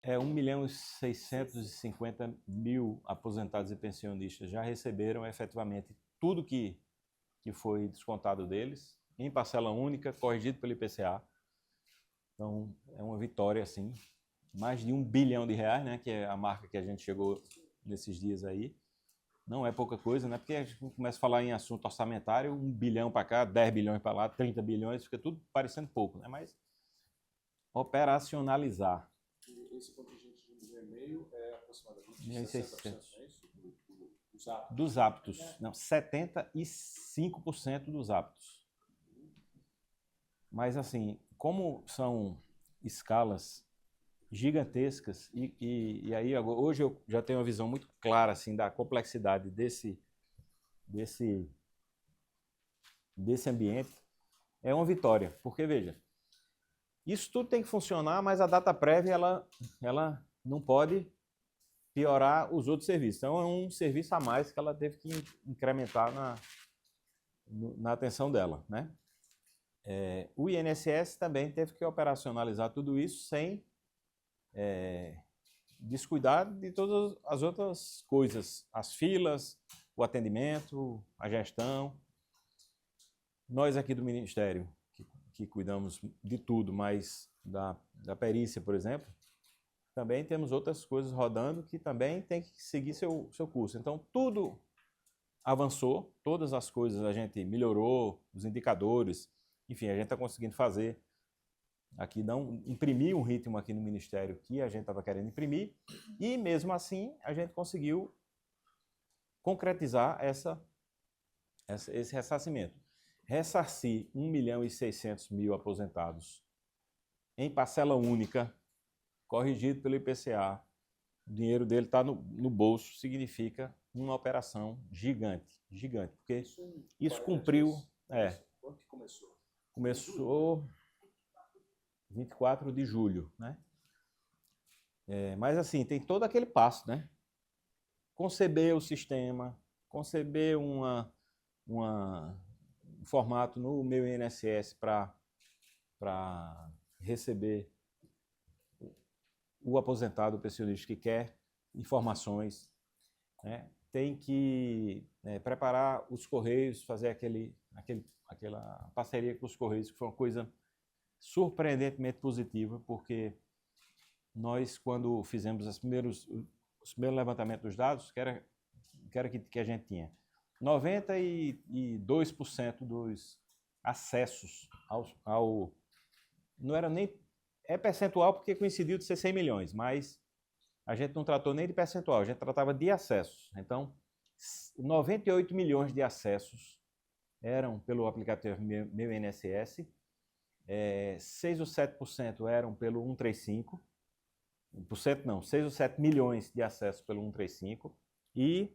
1.650.000 aposentados e pensionistas já receberam efetivamente tudo que foi descontado deles, em parcela única, corrigido pelo IPCA. Então, é uma vitória, assim, mais de R$1 bilhão, né, que é a marca que a gente chegou nesses dias aí. Não é pouca coisa, né, porque a gente começa a falar em assunto orçamentário, 1 bilhão para cá, 10 bilhões para lá, 30 bilhões, fica tudo parecendo pouco, né, mas operacionalizar. Esse contingente de 1,5 milhão é aproximadamente 1.600. 60%, é isso? Dos hábitos? Dos hábitos. Não, 75% dos hábitos. Mas, assim, como são escalas gigantescas, e aí hoje eu já tenho uma visão muito clara assim, da complexidade desse ambiente, é uma vitória. Porque, veja, isso tudo tem que funcionar, mas a data prévia ela não pode piorar os outros serviços. Então, é um serviço a mais que ela teve que incrementar na atenção dela, né? O INSS também teve que operacionalizar tudo isso sem descuidar de todas as outras coisas, as filas, o atendimento, a gestão. Nós aqui do Ministério, que cuidamos de tudo, mas da perícia, por exemplo, também temos outras coisas rodando que também tem que seguir seu curso. Então, tudo avançou, todas as coisas a gente melhorou, os indicadores, enfim, a gente está conseguindo fazer aqui, não imprimir um ritmo aqui no Ministério que a gente estava querendo imprimir, e mesmo assim a gente conseguiu concretizar esse ressarcimento. Ressarcir 1.600.000 aposentados em parcela única, corrigido pelo IPCA, o dinheiro dele está no bolso, significa uma operação gigante, porque isso cumpriu... Quando que começou? Começou 24 de julho, né? Mas assim, tem todo aquele passo, né? Conceber o sistema, conceber um formato no meu INSS para receber o aposentado, o pensionista que quer informações, né? Tem que preparar os Correios, fazer aquela parceria com os Correios, que foi uma coisa surpreendentemente positiva, porque nós, quando fizemos os primeiros levantamentos dos dados, que era que a gente tinha 92% dos acessos ao... Não era nem... É percentual porque coincidiu de ser 100 milhões, mas a gente não tratou nem de percentual, a gente tratava de acessos. Então, 98 milhões de acessos eram pelo aplicativo Meu INSS, 6 ou 7% eram pelo 135, 6 ou 7 milhões de acessos pelo 135, e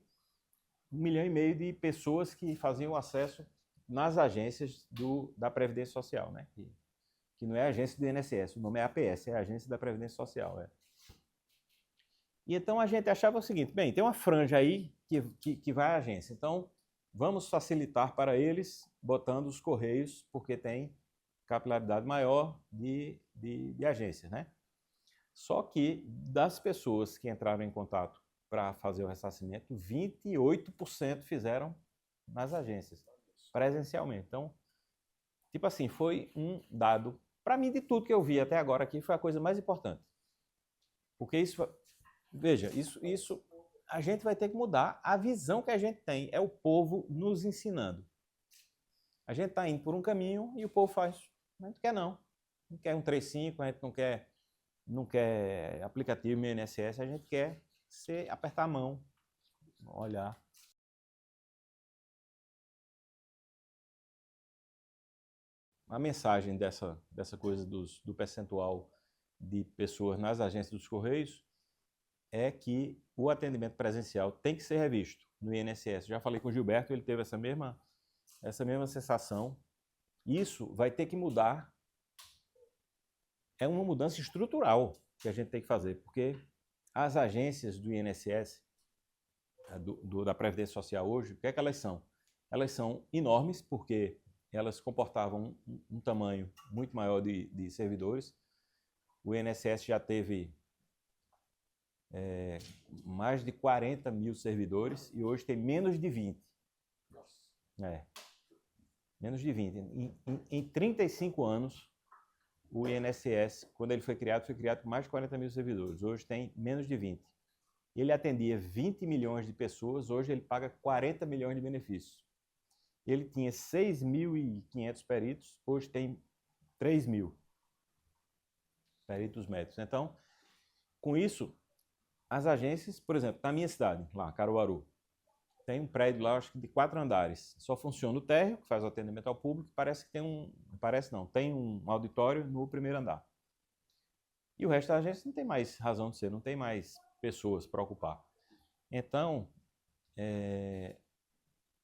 1,5 milhão de pessoas que faziam acesso nas agências da Previdência Social, né? Que não é a agência do INSS, o nome é APS, é a Agência da Previdência Social. E então a gente achava o seguinte, bem, tem uma franja aí que vai à agência, então vamos facilitar para eles botando os Correios, porque tem capilaridade maior de agências, né? Só que das pessoas que entraram em contato para fazer o ressarcimento, 28% fizeram nas agências, presencialmente. Então, tipo assim, foi um dado, para mim, de tudo que eu vi até agora aqui, foi a coisa mais importante. Porque isso, veja, isso a gente vai ter que mudar a visão que a gente tem, é o povo nos ensinando. A gente está indo por um caminho e o povo faz, a gente quer não quer um 35, a gente não quer aplicativo no INSS, a gente quer apertar a mão, olhar. A mensagem dessa coisa do percentual de pessoas nas agências dos Correios é que o atendimento presencial tem que ser revisto no INSS. Já falei com o Gilberto, ele teve essa mesma sensação. Isso vai ter que mudar. É uma mudança estrutural que a gente tem que fazer, porque as agências do INSS, da Previdência Social hoje, o que é que elas são? Elas são enormes, porque elas comportavam um tamanho muito maior de servidores. O INSS já teve mais de 40 mil servidores e hoje tem menos de 20. Menos de 20. Em 35 anos, o INSS, quando ele foi criado com mais de 40 mil servidores. Hoje tem menos de 20. Ele atendia 20 milhões de pessoas, hoje ele paga 40 milhões de benefícios. Ele tinha 6.500 peritos, hoje tem 3.000 peritos médicos. Então, com isso, as agências, por exemplo, na minha cidade, lá, Caruaru, tem um prédio lá, acho que de 4 andares. Só funciona o térreo, que faz o atendimento ao público, tem um auditório no primeiro andar. E o resto da agência não tem mais razão de ser, não tem mais pessoas para ocupar. Então,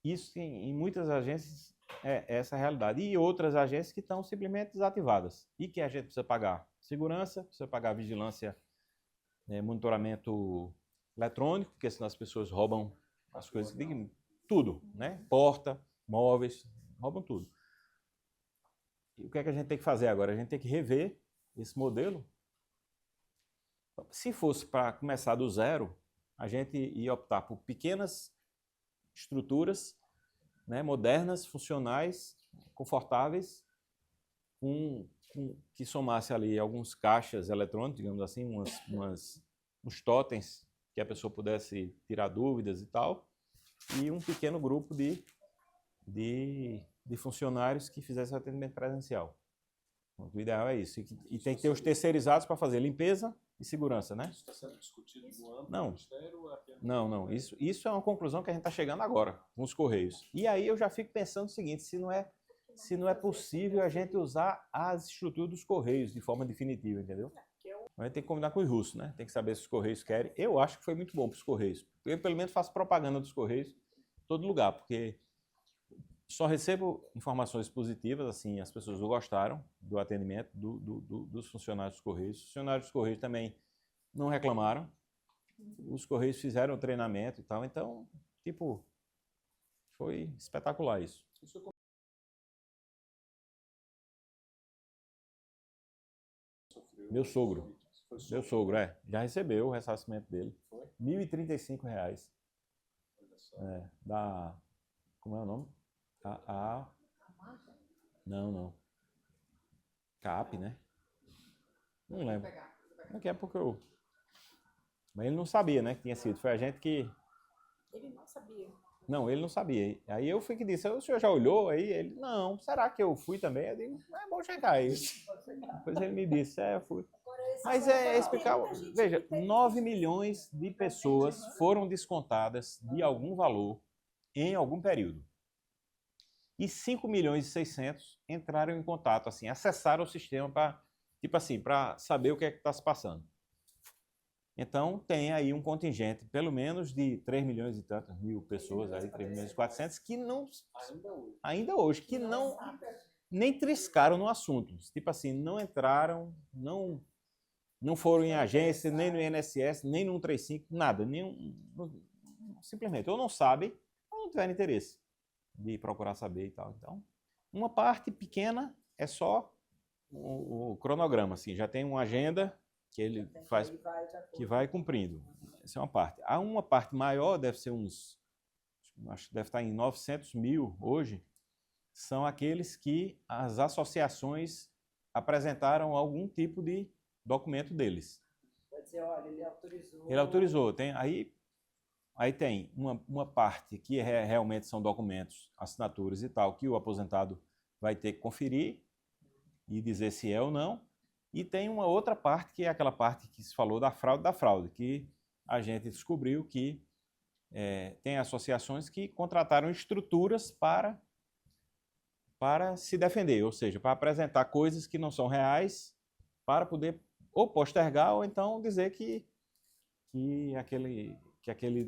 isso em muitas agências é essa a realidade. E outras agências que estão simplesmente desativadas. E que a gente precisa pagar segurança, precisa pagar vigilância, monitoramento eletrônico, porque senão as pessoas roubam as coisas, tudo, né? Porta, móveis, roubam tudo. E o que é que a gente tem que fazer agora? A gente tem que rever esse modelo. Se fosse para começar do zero, a gente ia optar por pequenas estruturas, né, modernas, funcionais, confortáveis, que somasse ali alguns caixas eletrônicos, digamos assim, uns totens que a pessoa pudesse tirar dúvidas e tal, e um pequeno grupo de funcionários que fizessem atendimento presencial. O ideal é isso. E tem que ter os terceirizados para fazer limpeza e segurança, né? Isso está sendo discutido no âmbito do Ministério? Não. Isso é uma conclusão que a gente está chegando agora, com os Correios. E aí eu já fico pensando o seguinte, se não é possível a gente usar as estruturas dos Correios de forma definitiva, entendeu? A gente tem que combinar com os russos, né? Tem que saber se os Correios querem. Eu acho que foi muito bom para os Correios. Eu, pelo menos, faço propaganda dos Correios em todo lugar, porque só recebo informações positivas, assim, as pessoas gostaram do atendimento dos funcionários dos Correios. Os funcionários dos Correios também não reclamaram. Os Correios fizeram o treinamento e tal, então, tipo, foi espetacular isso. Meu sogro, já recebeu o ressarcimento dele. Foi? R$ 1.035. Como é o nome? Não. CAP, né? Não lembro. Daqui a pouco eu... Mas ele não sabia, né, que tinha sido. Foi a gente que... Ele não sabia. Não, ele não sabia. Aí eu fui que disse, o senhor já olhou? Aí ele, não, será que eu fui também? Eu digo, é bom checar isso. Depois ele me disse, eu fui. Mas explicar, veja, 9 milhões de pessoas foram descontadas de algum valor em algum período. E 5 milhões e 600 entraram em contato, assim, acessaram o sistema para, tipo assim, para saber o que é que está se passando. Então, tem aí um contingente, pelo menos de 3 milhões e tantas mil pessoas, aí, 3 milhões e 400, que não, ainda hoje, que não, nem triscaram no assunto. Tipo assim, não entraram, não foram em agência, nem no INSS, nem no 135, nada. Simplesmente, ou não sabem, ou não tiveram interesse de procurar saber e tal. Então, uma parte pequena é só o cronograma, assim, já tem uma agenda que ele faz, que vai cumprindo. Essa é uma parte. Há uma parte maior, deve ser acho que deve estar em 900 mil hoje, são aqueles que as associações apresentaram algum tipo de documento deles. Pode dizer, olha, ele autorizou. Ele autorizou. Aí tem uma parte que realmente são documentos, assinaturas e tal, que o aposentado vai ter que conferir e dizer se é ou não. E tem uma outra parte, que é aquela parte que se falou da fraude, que a gente descobriu que tem associações que contrataram estruturas para se defender, ou seja, para apresentar coisas que não são reais, para poder ou postergar ou então dizer que aquele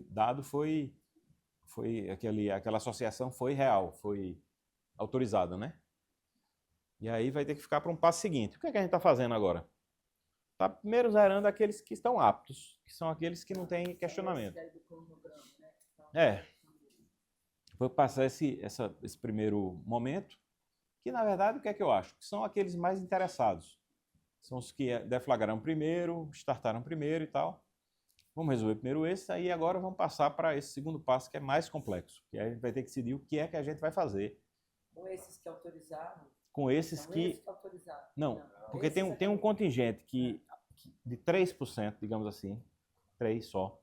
dado aquela associação foi real, foi autorizada, né? E aí vai ter que ficar para um passo seguinte. O que é que a gente está fazendo agora? Está primeiro zerando aqueles que estão aptos, que são aqueles que não têm questionamento. Vou passar esse primeiro momento, que na verdade o que é que eu acho? Que são aqueles mais interessados. São os que deflagraram primeiro, startaram primeiro e tal. Vamos resolver primeiro esse, aí agora vamos passar para esse segundo passo que é mais complexo, que aí a gente vai ter que decidir o que é que a gente vai fazer Com esses que autorizaram. com esses São que... esses que autorizaram. Não, porque esses tem um aqui. contingente de 3%, digamos assim, 3 só,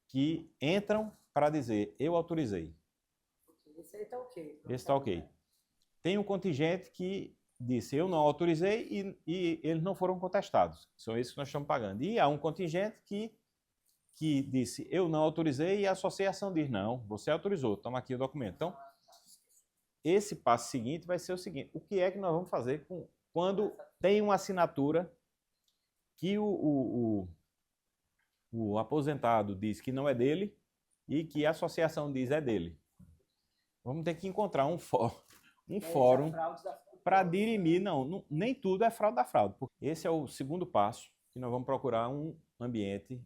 que entram para dizer, eu autorizei. Esse aí tá ok. Esse está ok. Tem um contingente que disse, eu não autorizei e eles não foram contestados. São esses que nós estamos pagando. E há um contingente que disse, eu não autorizei e a associação diz, não, você autorizou, toma aqui o documento. Então, esse passo seguinte vai ser o seguinte, o que é que nós vamos fazer quando tem uma assinatura que o aposentado diz que não é dele e que a associação diz é dele? Vamos ter que encontrar um fórum para dirimir. Não, nem tudo é fraude da fraude. Esse é o segundo passo, que nós vamos procurar um ambiente,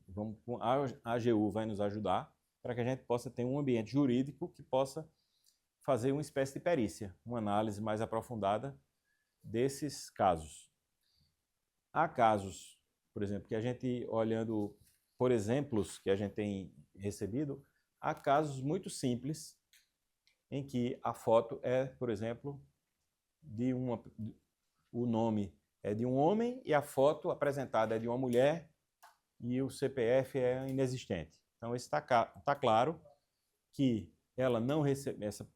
a AGU vai nos ajudar para que a gente possa ter um ambiente jurídico que possa fazer uma espécie de perícia, uma análise mais aprofundada desses casos. Há casos, por exemplo, que a gente, olhando por exemplos que a gente tem recebido, há casos muito simples em que a foto é, por exemplo, o nome é de um homem e a foto apresentada é de uma mulher e o CPF é inexistente. Então, está claro que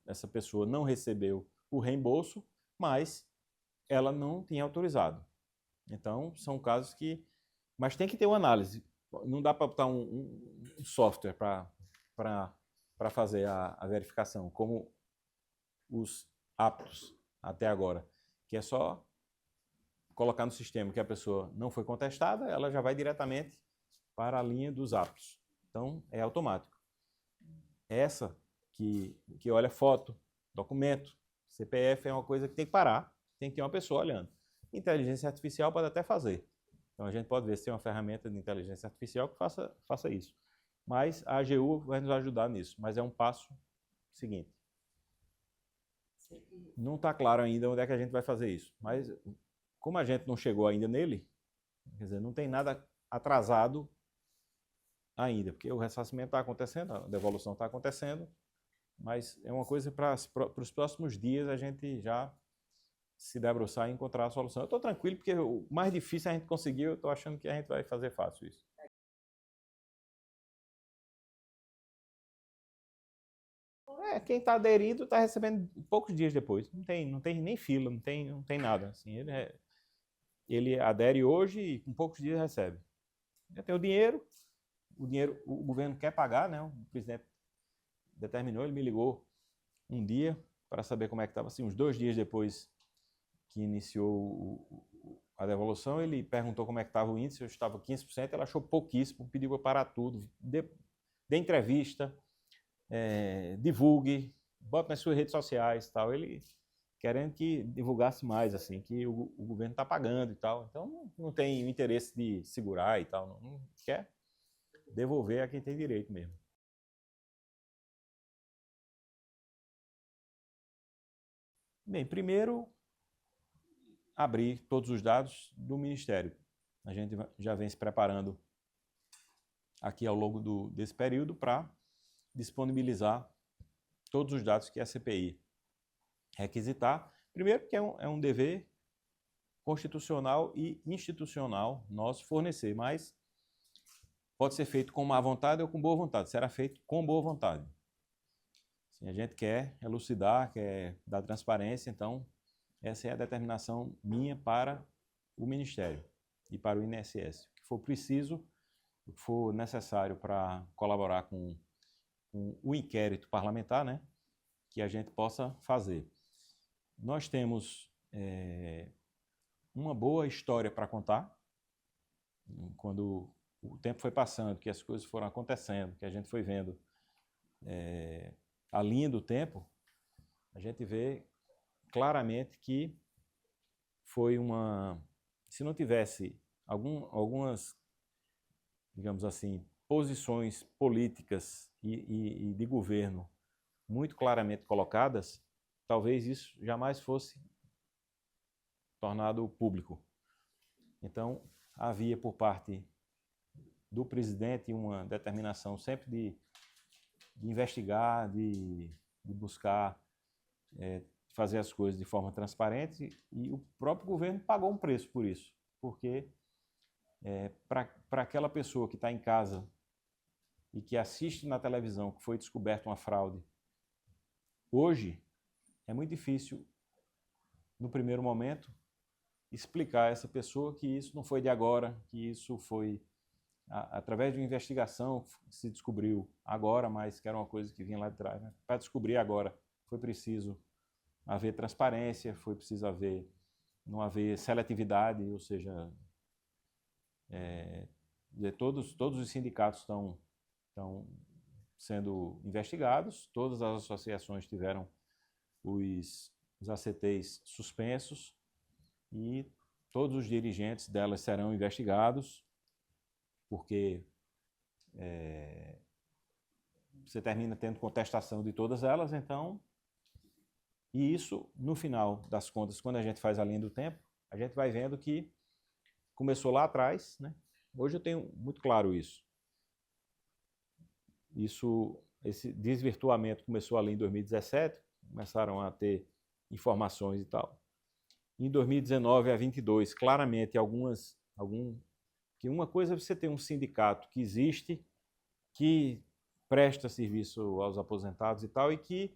essa pessoa não recebeu o reembolso, mas ela não tinha autorizado. Então, são casos que... Mas tem que ter uma análise. Não dá para botar um software para fazer a verificação, como os aptos até agora, que é só colocar no sistema que a pessoa não foi contestada, ela já vai diretamente para a linha dos aptos. Então, é automático. Essa que olha foto, documento, CPF é uma coisa que tem que parar, tem que ter uma pessoa olhando. Inteligência artificial pode até fazer. Então, a gente pode ver se tem uma ferramenta de inteligência artificial que faça isso. Mas a AGU vai nos ajudar nisso, mas é um passo seguinte. Não está claro ainda onde é que a gente vai fazer isso, mas como a gente não chegou ainda nele, quer dizer, não tem nada atrasado ainda, porque o ressarcimento está acontecendo, a devolução está acontecendo, mas é uma coisa para os próximos dias a gente já se debruçar e encontrar a solução. Eu estou tranquilo, porque o mais difícil a gente conseguiu, eu estou achando que a gente vai fazer fácil isso. Quem está aderindo está recebendo poucos dias depois. Não tem nem fila, não tem nada. Assim, ele adere hoje e com poucos dias recebe. Já tem o dinheiro o governo quer pagar, né? O presidente determinou, ele me ligou um dia para saber como é que estava, assim, uns 2 dias depois que iniciou a devolução, ele perguntou como é que estava o índice, eu estava 15%, ele achou pouquíssimo, pediu para parar tudo, dê entrevista, divulgue, bota nas suas redes sociais e tal, ele querendo que divulgasse mais, assim, que o governo está pagando e tal, então não tem interesse de segurar e tal, não quer devolver a quem tem direito mesmo. Bem, primeiro, abrir todos os dados do Ministério. A gente já vem se preparando aqui ao longo desse período para disponibilizar todos os dados que a CPI requisitar. Primeiro, porque é um dever constitucional e institucional nosso fornecer, mas pode ser feito com má vontade ou com boa vontade. Será feito com boa vontade. Assim, a gente quer elucidar, quer dar transparência, então essa é a determinação minha para o Ministério e para o INSS. O que for preciso, o que for necessário para colaborar com o inquérito parlamentar, né, que a gente possa fazer. Nós temos uma boa história para contar. Quando o tempo foi passando, que as coisas foram acontecendo, que a gente foi vendo a linha do tempo, a gente vê claramente que foi se não tivesse algumas, digamos assim, posições políticas e de governo muito claramente colocadas, talvez isso jamais fosse tornado público. Então, havia por parte do presidente uma determinação sempre de investigar, de buscar fazer as coisas de forma transparente, e o próprio governo pagou um preço por isso, porque para aquela pessoa que está em casa e que assiste na televisão que foi descoberta uma fraude, hoje é muito difícil, no primeiro momento, explicar a essa pessoa que isso não foi de agora, que isso foi através de uma investigação se descobriu agora, mas que era uma coisa que vinha lá de trás. Né? Para descobrir agora, foi preciso haver transparência, foi preciso não haver seletividade, ou seja, todos os sindicatos estão sendo investigados, todas as associações tiveram os ACTs suspensos e todos os dirigentes delas serão investigados, porque você termina tendo contestação de todas elas, então, e isso, no final das contas, quando a gente faz a linha do tempo, a gente vai vendo que começou lá atrás, né? Hoje eu tenho muito claro isso. Esse desvirtuamento começou ali em 2017, começaram a ter informações e tal. Em 2019 a 22, claramente, que uma coisa é você ter um sindicato que existe, que presta serviço aos aposentados e tal, e que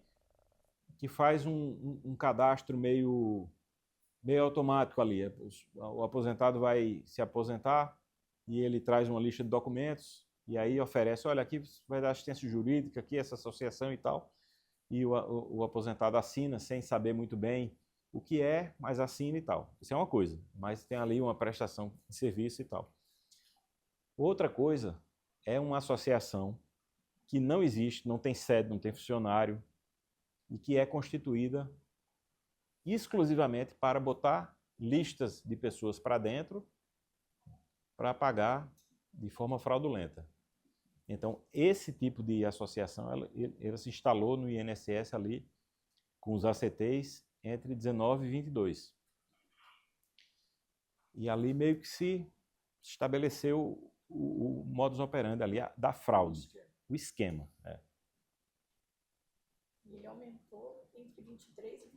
faz um cadastro meio automático ali. O aposentado vai se aposentar e ele traz uma lista de documentos e aí oferece, olha, aqui vai dar assistência jurídica, aqui essa associação e tal, e o aposentado assina sem saber muito bem o que é, mas assina e tal. Isso é uma coisa, mas tem ali uma prestação de serviço e tal. Outra coisa é uma associação que não existe, não tem sede, não tem funcionário, e que é constituída exclusivamente para botar listas de pessoas para dentro para pagar de forma fraudulenta. Então, esse tipo de associação, ela se instalou no INSS ali com os ACTs entre 19 e 22. E ali meio que se estabeleceu o modus operandi ali da fraude, o esquema. E ele aumentou entre 23 e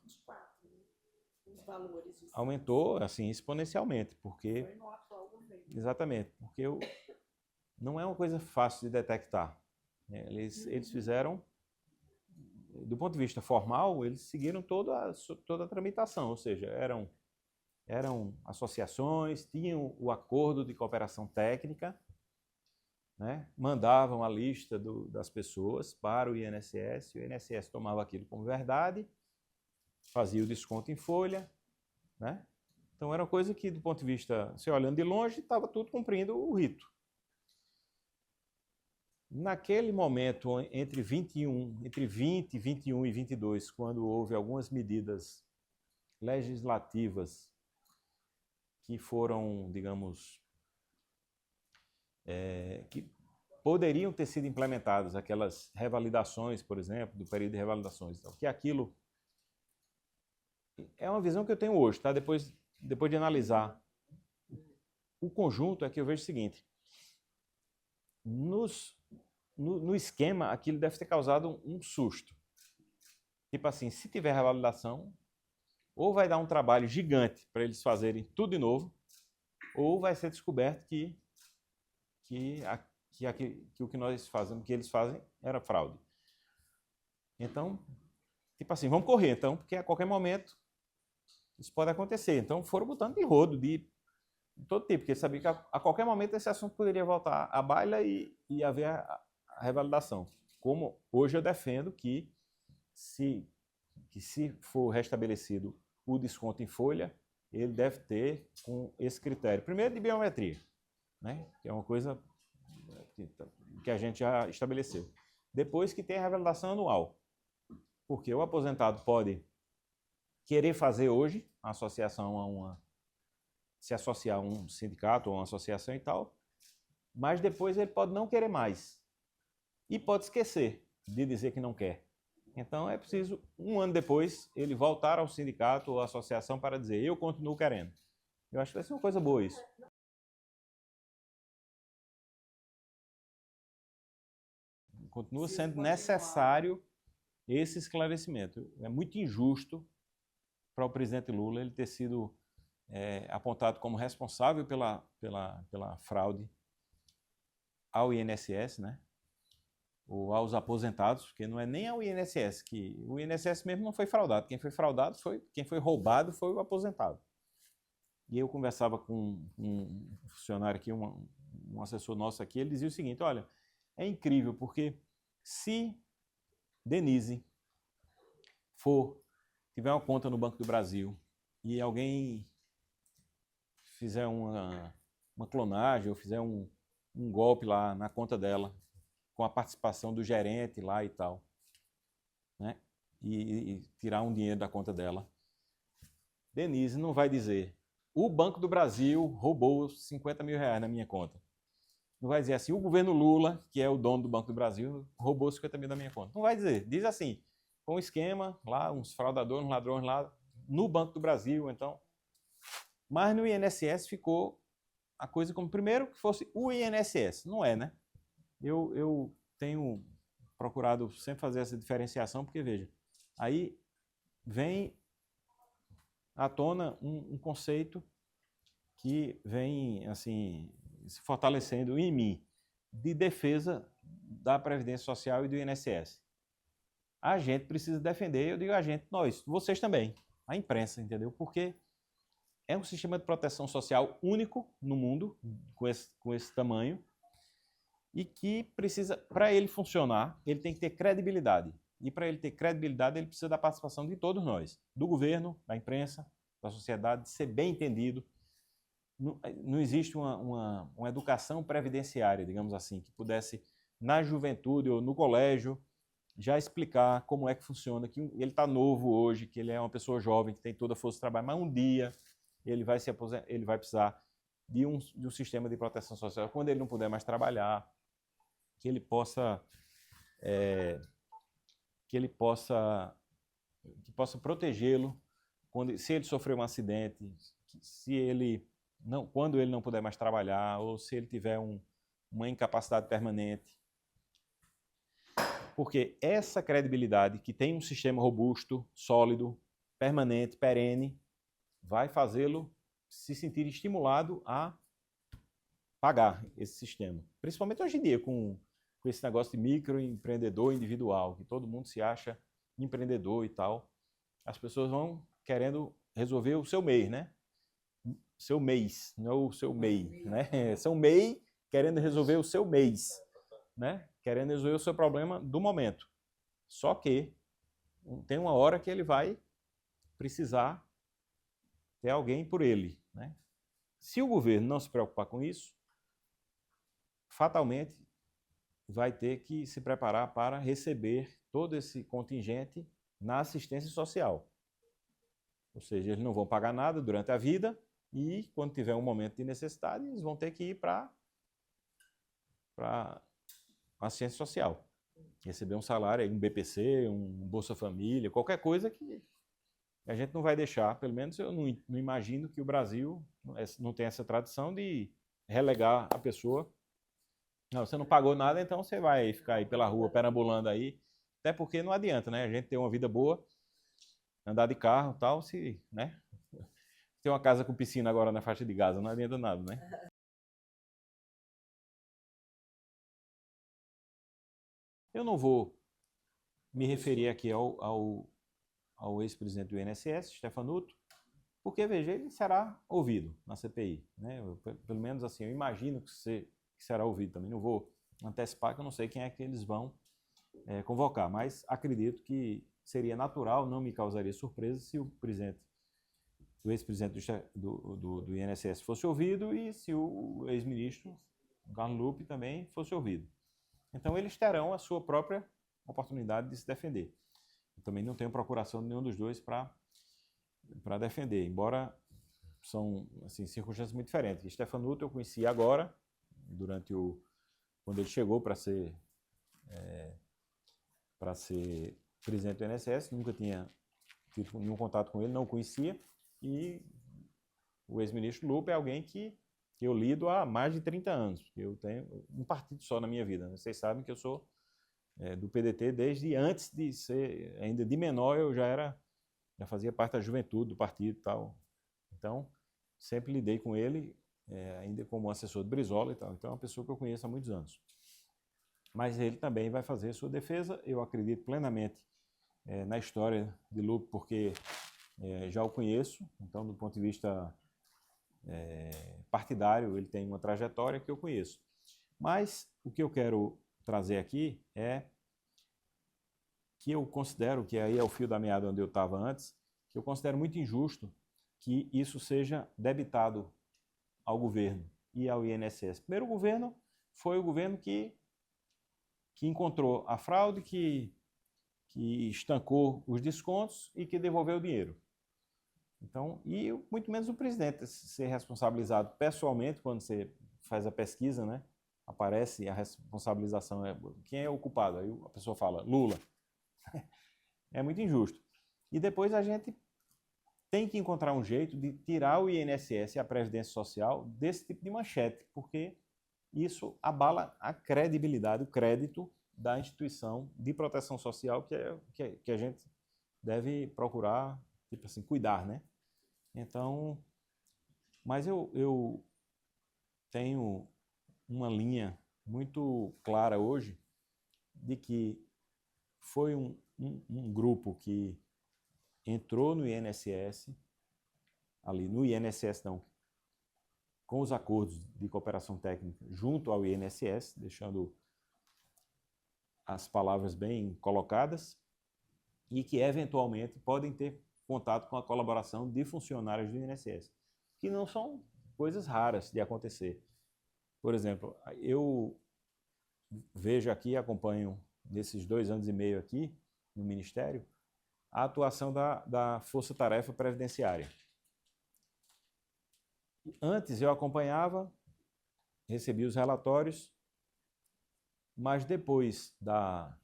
24, né? Os valores. Aumentou, assim, exponencialmente, porque... Foi no atual governo. Exatamente, porque não é uma coisa fácil de detectar. Eles fizeram, do ponto de vista formal, eles seguiram toda a tramitação, ou seja, eram associações, tinham o acordo de cooperação técnica, né? Mandavam a lista das pessoas para o INSS tomava aquilo como verdade, fazia o desconto em folha, né? Então era uma coisa que, do ponto de vista, você olhando de longe, estava tudo cumprindo o rito. Naquele momento, entre 20, 21 e 22, quando houve algumas medidas legislativas que foram, digamos, que poderiam ter sido implementadas, aquelas revalidações, por exemplo, do período de revalidações, então, que aquilo é uma visão que eu tenho hoje, tá? Depois de analisar o conjunto, é que eu vejo o seguinte: no esquema, aquilo deve ter causado um susto. Tipo assim, se tiver revalidação, ou vai dar um trabalho gigante para eles fazerem tudo de novo, ou vai ser descoberto que o que nós fazemos, que eles fazem, era fraude. Então, tipo assim, vamos correr, então, porque a qualquer momento isso pode acontecer. Então, foram botando de rodo, de todo tipo, porque eles sabiam que a qualquer momento esse assunto poderia voltar à baila e haver a revalidação. Como hoje eu defendo que se for restabelecido o desconto em folha, ele deve ter com esse critério. Primeiro, de biometria, né? Que é uma coisa que a gente já estabeleceu. Depois, que tem a revalidação anual. Porque o aposentado pode querer fazer hoje a associação se associar a um sindicato ou uma associação e tal, mas depois ele pode não querer mais. E pode esquecer de dizer que não quer. Então é preciso, um ano depois, ele voltar ao sindicato ou à associação para dizer, eu continuo querendo. Eu acho que vai ser uma coisa boa isso. continua Se sendo continuar. necessário esse esclarecimento. É muito injusto para o presidente Lula ele ter sido apontado como responsável pela fraude ao INSS, né? Ou aos aposentados, porque não é nem ao INSS, que o INSS mesmo não foi fraudado. Quem foi fraudado quem foi roubado foi o aposentado. E eu conversava com um funcionário aqui, um assessor nosso aqui, ele dizia o seguinte: olha, é incrível, porque se Denise tiver uma conta no Banco do Brasil e alguém fizer uma clonagem ou fizer um golpe lá na conta dela, com a participação do gerente lá e tal, né? E tirar um dinheiro da conta dela, Denise não vai dizer: o Banco do Brasil roubou 50 mil reais na minha conta. Não vai dizer assim: o governo Lula, que é o dono do Banco do Brasil, roubou 50 mil da minha conta. Não vai dizer. Diz assim: com um esquema lá, uns fraudadores, uns ladrões lá no Banco do Brasil. Então, mas no INSS ficou a coisa como primeiro que fosse o INSS. Não é, né? Eu tenho procurado sempre fazer essa diferenciação, porque, veja, aí vem à tona um conceito que vem, assim, se fortalecendo em mim, de defesa da Previdência Social e do INSS. A gente precisa defender, eu digo a gente, nós, vocês também, a imprensa, entendeu? Porque é um sistema de proteção social único no mundo, com esse tamanho, e que precisa, para ele funcionar, ele tem que ter credibilidade. E para ele ter credibilidade, ele precisa da participação de todos nós, do governo, da imprensa, da sociedade, de ser bem entendido. Não existe uma educação previdenciária, digamos assim, que pudesse, na juventude ou no colégio, já explicar como é que funciona, que ele está novo hoje, que ele é uma pessoa jovem, que tem toda a força de trabalho, mas um dia ele vai precisar de um sistema de proteção social, quando ele não puder mais trabalhar, que ele possa protegê-lo se ele sofrer um acidente, quando ele não puder mais trabalhar, ou se ele tiver uma incapacidade permanente. Porque essa credibilidade, que tem um sistema robusto, sólido, permanente, perene, vai fazê-lo se sentir estimulado a pagar esse sistema. Principalmente hoje em dia, com esse negócio de microempreendedor individual, que todo mundo se acha empreendedor e tal. As pessoas vão querendo resolver o seu mês, né? Seu mês, não o seu MEI, né? Seu MEI querendo resolver o seu mês, né? Querendo resolver o seu problema do momento. Só que tem uma hora que ele vai precisar ter alguém por ele, né? Se o governo não se preocupar com isso, fatalmente vai ter que se preparar para receber todo esse contingente na assistência social. Ou seja, eles não vão pagar nada durante a vida e, quando tiver um momento de necessidade, eles vão ter que ir para assistência social. Receber um salário, um BPC, um Bolsa Família, qualquer coisa que a gente não vai deixar. Pelo menos eu não imagino que o Brasil não tenha essa tradição de relegar a pessoa. Não, você não pagou nada, então você vai ficar aí pela rua perambulando aí. Até porque não adianta, né? A gente ter uma vida boa, andar de carro e tal, né? Ter uma casa com piscina agora na faixa de Gaza, não adianta nada, né? Eu não vou me referir aqui ao ex-presidente do INSS, Stefanuto, porque, veja, ele será ouvido na CPI, né? Pelo menos assim, eu imagino que será ouvido também. Não vou antecipar, que eu não sei quem é que eles vão convocar, mas acredito que seria natural, não me causaria surpresa se o ex-presidente do INSS fosse ouvido e se o ex-ministro Carlos Lupe também fosse ouvido. Então eles terão a sua própria oportunidade de se defender. Eu também não tenho procuração de nenhum dos dois para defender, embora são, assim, circunstâncias muito diferentes. Stefanuto eu conheci agora, quando ele chegou para ser presidente do INSS, nunca tinha tido nenhum contato com ele, não o conhecia, e o ex-ministro Lupe é alguém que eu lido há mais de 30 anos, porque eu tenho um partido só na minha vida. Vocês sabem que eu sou do PDT desde antes de ser, ainda de menor, eu já fazia parte da juventude do partido e tal. Então, sempre lidei com ele, ainda como assessor de Brizola e tal. Então, é uma pessoa que eu conheço há muitos anos. Mas ele também vai fazer sua defesa. Eu acredito plenamente na história de Lupe, porque já o conheço. Então, do ponto de vista partidário, ele tem uma trajetória que eu conheço. Mas o que eu quero trazer aqui é que eu considero, que aí é o fio da meada onde eu estava antes, que eu considero muito injusto que isso seja debitado ao governo e ao INSS. Primeiro, o governo foi o governo que encontrou a fraude, que estancou os descontos e que devolveu o dinheiro. Então, e muito menos o presidente ser responsabilizado pessoalmente quando você faz a pesquisa, né? Aparece a responsabilização, quem é o culpado? Aí a pessoa fala, Lula. É muito injusto. E depois a gente tem que encontrar um jeito de tirar o INSS e a Previdência Social desse tipo de manchete, porque isso abala a credibilidade, o crédito da instituição de proteção social que a gente deve procurar, tipo assim, cuidar, né? Então, mas eu tenho uma linha muito clara hoje de que foi um grupo que entrou no INSS, ali no INSS não, com os acordos de cooperação técnica junto ao INSS, deixando as palavras bem colocadas, e que eventualmente podem ter contato com a colaboração de funcionários do INSS, que não são coisas raras de acontecer. Por exemplo, eu vejo aqui, acompanho nesses 2 anos e meio aqui no Ministério, a atuação da Força Tarefa Previdenciária. Antes eu acompanhava, recebia os relatórios, mas depois da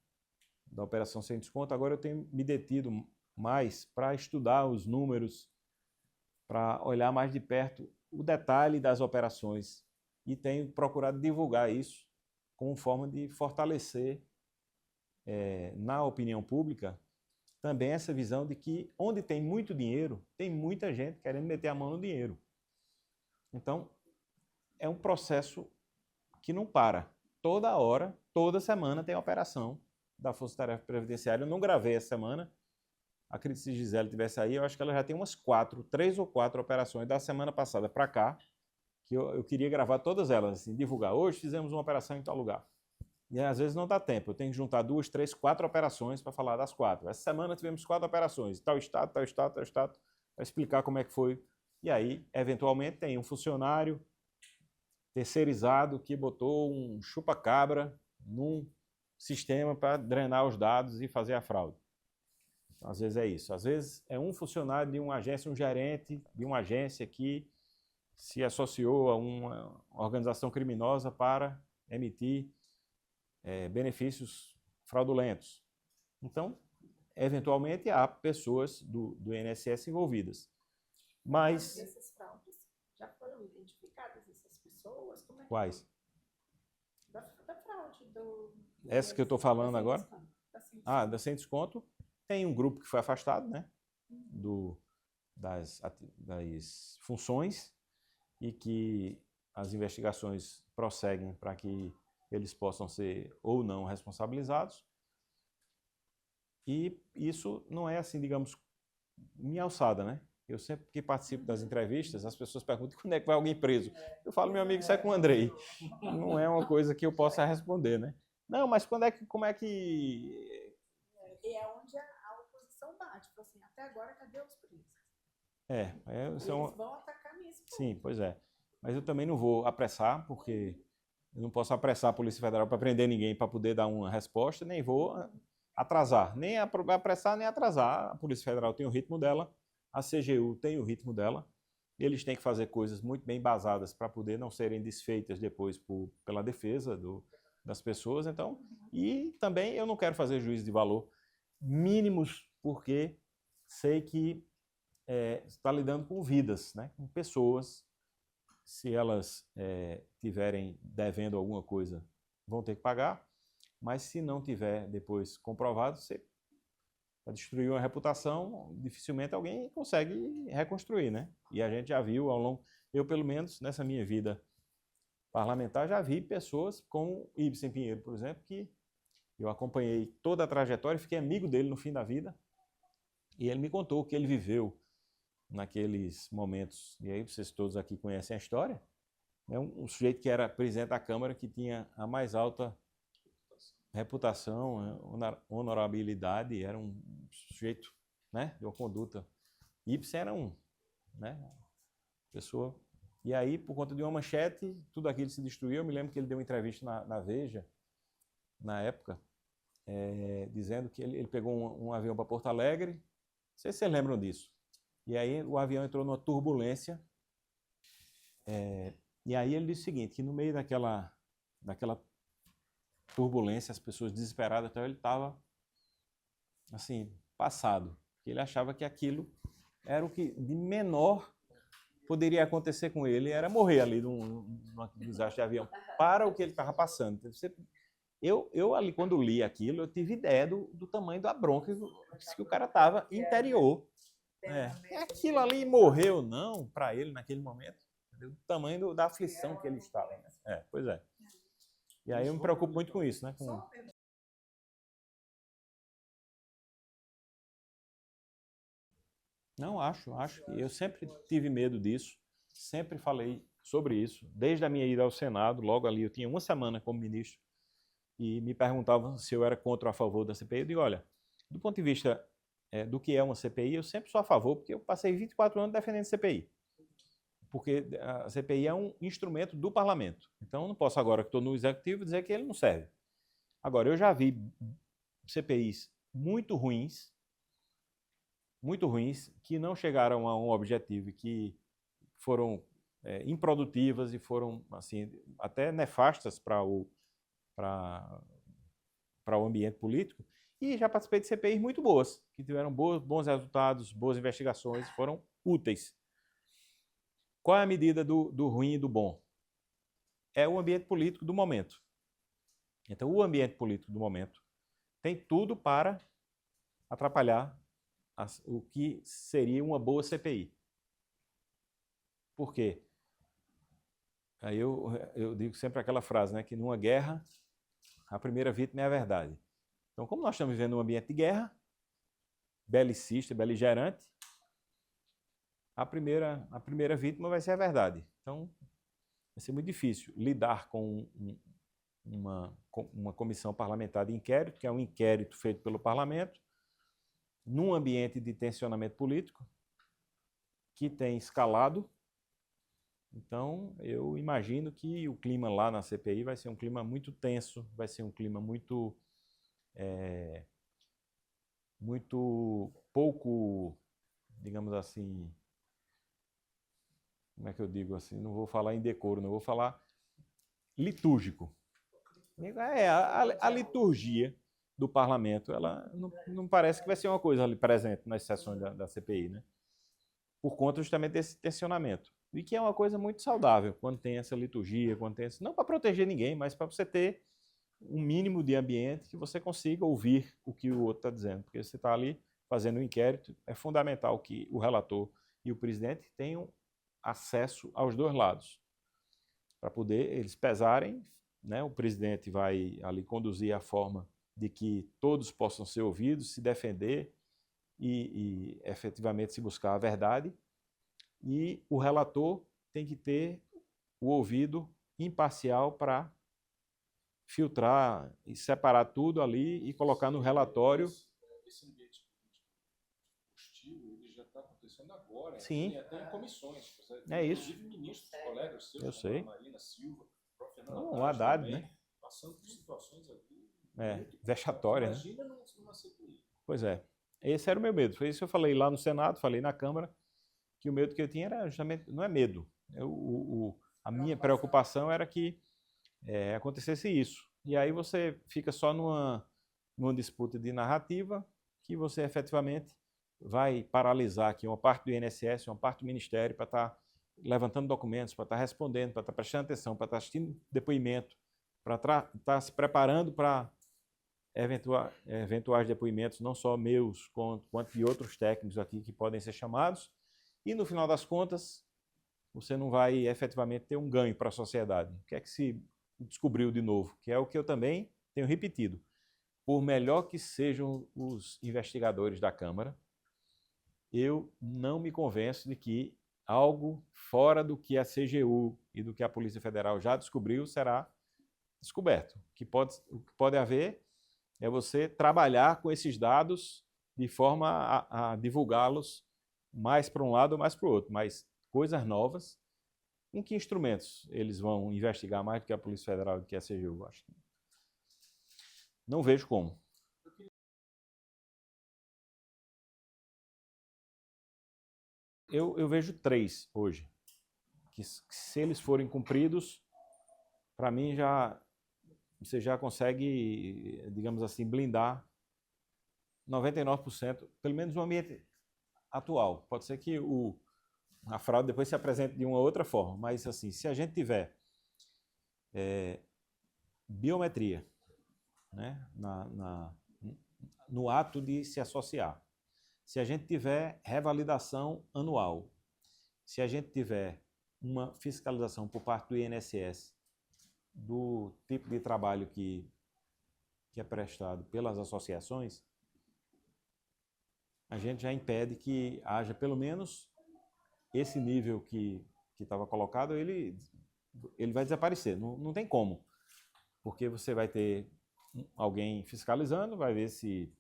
Operação Sem Desconto, agora eu tenho me detido mais para estudar os números, para olhar mais de perto o detalhe das operações e tenho procurado divulgar isso como forma de fortalecer na opinião pública também essa visão de que onde tem muito dinheiro, tem muita gente querendo meter a mão no dinheiro. Então, é um processo que não para. Toda hora, toda semana tem operação da Força Tarefa Previdenciária. Eu não gravei essa semana. Acredito que se Gisele tivesse aí, eu acho que ela já tem umas 3 ou 4 operações da semana passada para cá, que eu queria gravar todas elas, assim, divulgar. Hoje fizemos uma operação em tal lugar. E às vezes não dá tempo, eu tenho que juntar 2, 3, 4 operações para falar das 4. Essa semana tivemos 4 operações, tal estado, tal estado, tal estado, para explicar como é que foi. E aí, eventualmente, tem um funcionário terceirizado que botou um chupa-cabra num sistema para drenar os dados e fazer a fraude. Então, às vezes é isso. Às vezes é um funcionário de uma agência, um gerente de uma agência que se associou a uma organização criminosa para emitir benefícios fraudulentos. Então, eventualmente, há pessoas do INSS envolvidas. Mas essas fraudes já foram identificadas, essas pessoas? Como é que quais? Da fraude do... Essa que eu estou falando agora? Da Sem desconto. Tem um grupo que foi afastado, né? Das funções e que as investigações prosseguem para que eles possam ser ou não responsabilizados. E isso não é assim, digamos, minha alçada, né? Eu sempre que participo das entrevistas, as pessoas perguntam quando é que vai alguém preso. Eu falo, meu amigo, isso é com o Andrei. Não é uma coisa que eu possa responder, né? Não, mas como é que... E é onde a oposição bate. Tipo assim, até agora, cadê os presos? Eles vão atacar nesse ponto. Sim, pois é. Mas eu também não vou apressar, porque eu não posso apressar a Polícia Federal para prender ninguém para poder dar uma resposta, nem vou atrasar, nem apressar, nem atrasar. A Polícia Federal tem o ritmo dela, a CGU tem o ritmo dela, eles têm que fazer coisas muito bem embasadas para poder não serem desfeitas depois pela defesa das pessoas. Então, e também eu não quero fazer juízo de valor mínimos, porque sei que está lidando com vidas, né? Com pessoas. Se elas tiverem devendo alguma coisa, vão ter que pagar. mas se não tiver depois comprovado, você destruiu uma reputação, dificilmente alguém consegue reconstruir, né? E a gente já viu ao longo, eu pelo menos nessa minha vida parlamentar, já vi pessoas como Ibsen Pinheiro, por exemplo, que eu acompanhei toda a trajetória, fiquei amigo dele no fim da vida, e ele me contou o que ele viveu naqueles momentos, e aí vocês todos aqui conhecem a história, é um sujeito que era presidente da Câmara, que tinha a mais alta reputação, honorabilidade, era um sujeito, né, de uma conduta. Ibsen era pessoa. E aí, por conta de uma manchete, tudo aquilo se destruiu. Eu me lembro que ele deu uma entrevista na Veja, na época, dizendo que ele pegou um avião para Porto Alegre. Não sei se vocês lembram disso. E aí o avião entrou numa turbulência. E aí ele disse o seguinte, que no meio daquela turbulência, as pessoas desesperadas, então ele estava assim, passado. Ele achava que aquilo era o que de menor poderia acontecer com ele, era morrer ali num desastre de avião, para o que ele estava passando. Eu ali, quando li aquilo, eu tive ideia do tamanho da bronca que o cara estava interior. Aquilo ali morreu não para ele naquele momento, o tamanho da aflição que ele estava. Pois é. E aí eu me preocupo muito com isso, né? Não, acho que eu sempre tive medo disso, sempre falei sobre isso, desde a minha ida ao Senado, logo ali, eu tinha uma semana como ministro, e me perguntavam se eu era contra ou a favor da CPI. Eu digo, olha, do ponto de vista do que é uma CPI, eu sempre sou a favor, porque eu passei 24 anos defendendo CPI. Porque a CPI é um instrumento do parlamento. Então, eu não posso agora que estou no executivo dizer que ele não serve. Agora, eu já vi CPIs muito ruins, que não chegaram a um objetivo, que foram improdutivas e foram assim, até nefastas para o ambiente político. E já participei de CPIs muito boas, que tiveram bons resultados, boas investigações, foram úteis. Qual é a medida do ruim e do bom? É o ambiente político do momento. Então, o ambiente político do momento tem tudo para atrapalhar o que seria uma boa CPI. Por quê? Aí eu digo sempre aquela frase, né, que numa guerra, a primeira vítima é a verdade. Então, como nós estamos vivendo um ambiente de guerra, belicista, beligerante, a primeira vítima vai ser a verdade. Então, vai ser muito difícil lidar com uma comissão parlamentar de inquérito, que é um inquérito feito pelo parlamento, num ambiente de tensionamento político, que tem escalado. Então, eu imagino que o clima lá na CPI vai ser um clima muito tenso, vai ser um clima muito pouco, digamos assim, como é que eu digo assim? Não vou falar em decoro, não vou falar litúrgico. A liturgia do parlamento, ela não parece que vai ser uma coisa ali presente nas sessões da CPI, né? Por conta justamente desse tensionamento. E que é uma coisa muito saudável quando tem essa liturgia, não para proteger ninguém, mas para você ter um mínimo de ambiente que você consiga ouvir o que o outro está dizendo. Porque você está ali fazendo um inquérito, é fundamental que o relator e o presidente tenham acesso aos dois lados, para poder eles pesarem, né? O presidente vai ali conduzir a forma de que todos possam ser ouvidos, se defender e efetivamente se buscar a verdade, e o relator tem que ter o ouvido imparcial para filtrar e separar tudo ali e colocar no relatório. Esse ambiente hostil, ele já está acontecendo agora. Sim. E até em comissões. É isso. Inclusive ministros, colegas seus, eu sei. Marina Silva, a Fernanda o Haddad, também, né? Passando por situações aqui. Vexatória, né? Imagina numa CPI. Pois é. Esse era o meu medo. Foi isso que eu falei lá no Senado, falei na Câmara, que o medo que eu tinha era justamente, não é medo. A minha preocupação era que acontecesse isso. E aí você fica só numa disputa de narrativa, que você efetivamente vai paralisar aqui uma parte do INSS, uma parte do Ministério, para estar levantando documentos, para estar respondendo, para estar prestando atenção, para estar assistindo depoimento, para estar se preparando para eventuais depoimentos, não só meus, quanto de outros técnicos aqui que podem ser chamados, e no final das contas, você não vai efetivamente ter um ganho para a sociedade. O que é que se descobriu de novo? Que é o que eu também tenho repetido. Por melhor que sejam os investigadores da Câmara, eu não me convenço de que algo fora do que a CGU e do que a Polícia Federal já descobriu será descoberto. O que pode haver é você trabalhar com esses dados de forma a divulgá-los mais para um lado ou mais para o outro, mas coisas novas. Em que instrumentos eles vão investigar mais do que a Polícia Federal e do que a CGU? Acho que não vejo como. Eu vejo 3 hoje, que se eles forem cumpridos, para mim você já consegue, digamos assim, blindar 99%, pelo menos no ambiente atual. Pode ser que a fraude depois se apresente de uma outra forma, mas assim, se a gente tiver biometria, né, no ato de se associar, se a gente tiver revalidação anual, se a gente tiver uma fiscalização por parte do INSS do tipo de trabalho que é prestado pelas associações, a gente já impede que haja pelo menos esse nível que estava colocado, ele vai desaparecer, não tem como, porque você vai ter alguém fiscalizando, vai ver se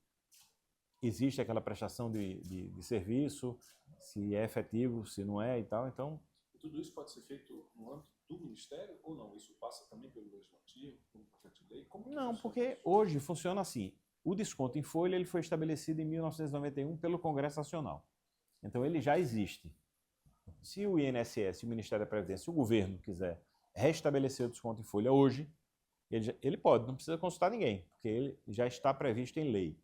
existe aquela prestação de serviço, se é efetivo, se não é e tal. Então, tudo isso pode ser feito no âmbito do Ministério ou não? Isso passa também pelo Legislativo, pelo projeto de lei? Não, porque hoje funciona assim. O desconto em folha ele foi estabelecido em 1991 pelo Congresso Nacional. Então, ele já existe. Se o INSS, o Ministério da Previdência, o governo quiser restabelecer o desconto em folha hoje, ele pode, não precisa consultar ninguém, porque ele já está previsto em lei.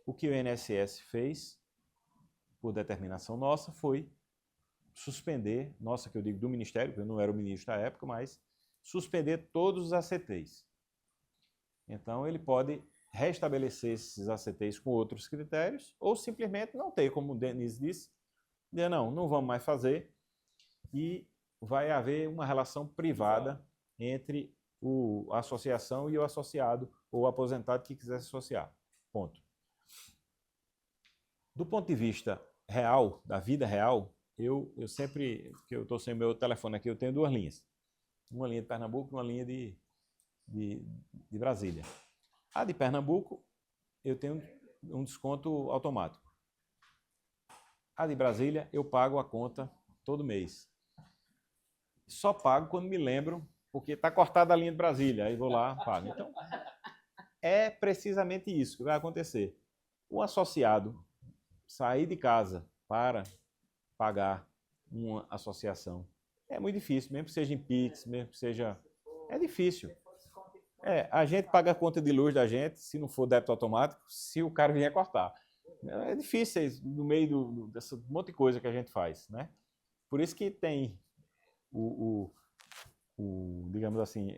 O que o INSS fez, por determinação nossa, foi suspender, nossa, que eu digo do Ministério, porque eu não era o ministro da época, mas suspender todos os ACTs. Então, ele pode restabelecer esses ACTs com outros critérios, ou simplesmente não ter, como o Denise disse, dizer, não vamos mais fazer, e vai haver uma relação privada entre a associação e o associado, ou o aposentado que quiser se associar. Ponto. Do ponto de vista real, da vida real, eu sempre, que eu estou sem o meu telefone aqui, eu tenho 2 linhas. Uma linha de Pernambuco e uma linha de Brasília. A de Pernambuco, eu tenho um desconto automático. A de Brasília, eu pago a conta todo mês. Só pago quando me lembro, porque está cortada a linha de Brasília, aí vou lá, pago. Então, é precisamente isso que vai acontecer. O associado sair de casa para pagar uma associação é muito difícil, mesmo que seja em Pix, mesmo que seja... É difícil. A gente paga a conta de luz da gente, se não for débito automático, se o cara vier cortar. É difícil no meio dessa monte de coisa que a gente faz, né? Por isso que tem digamos assim,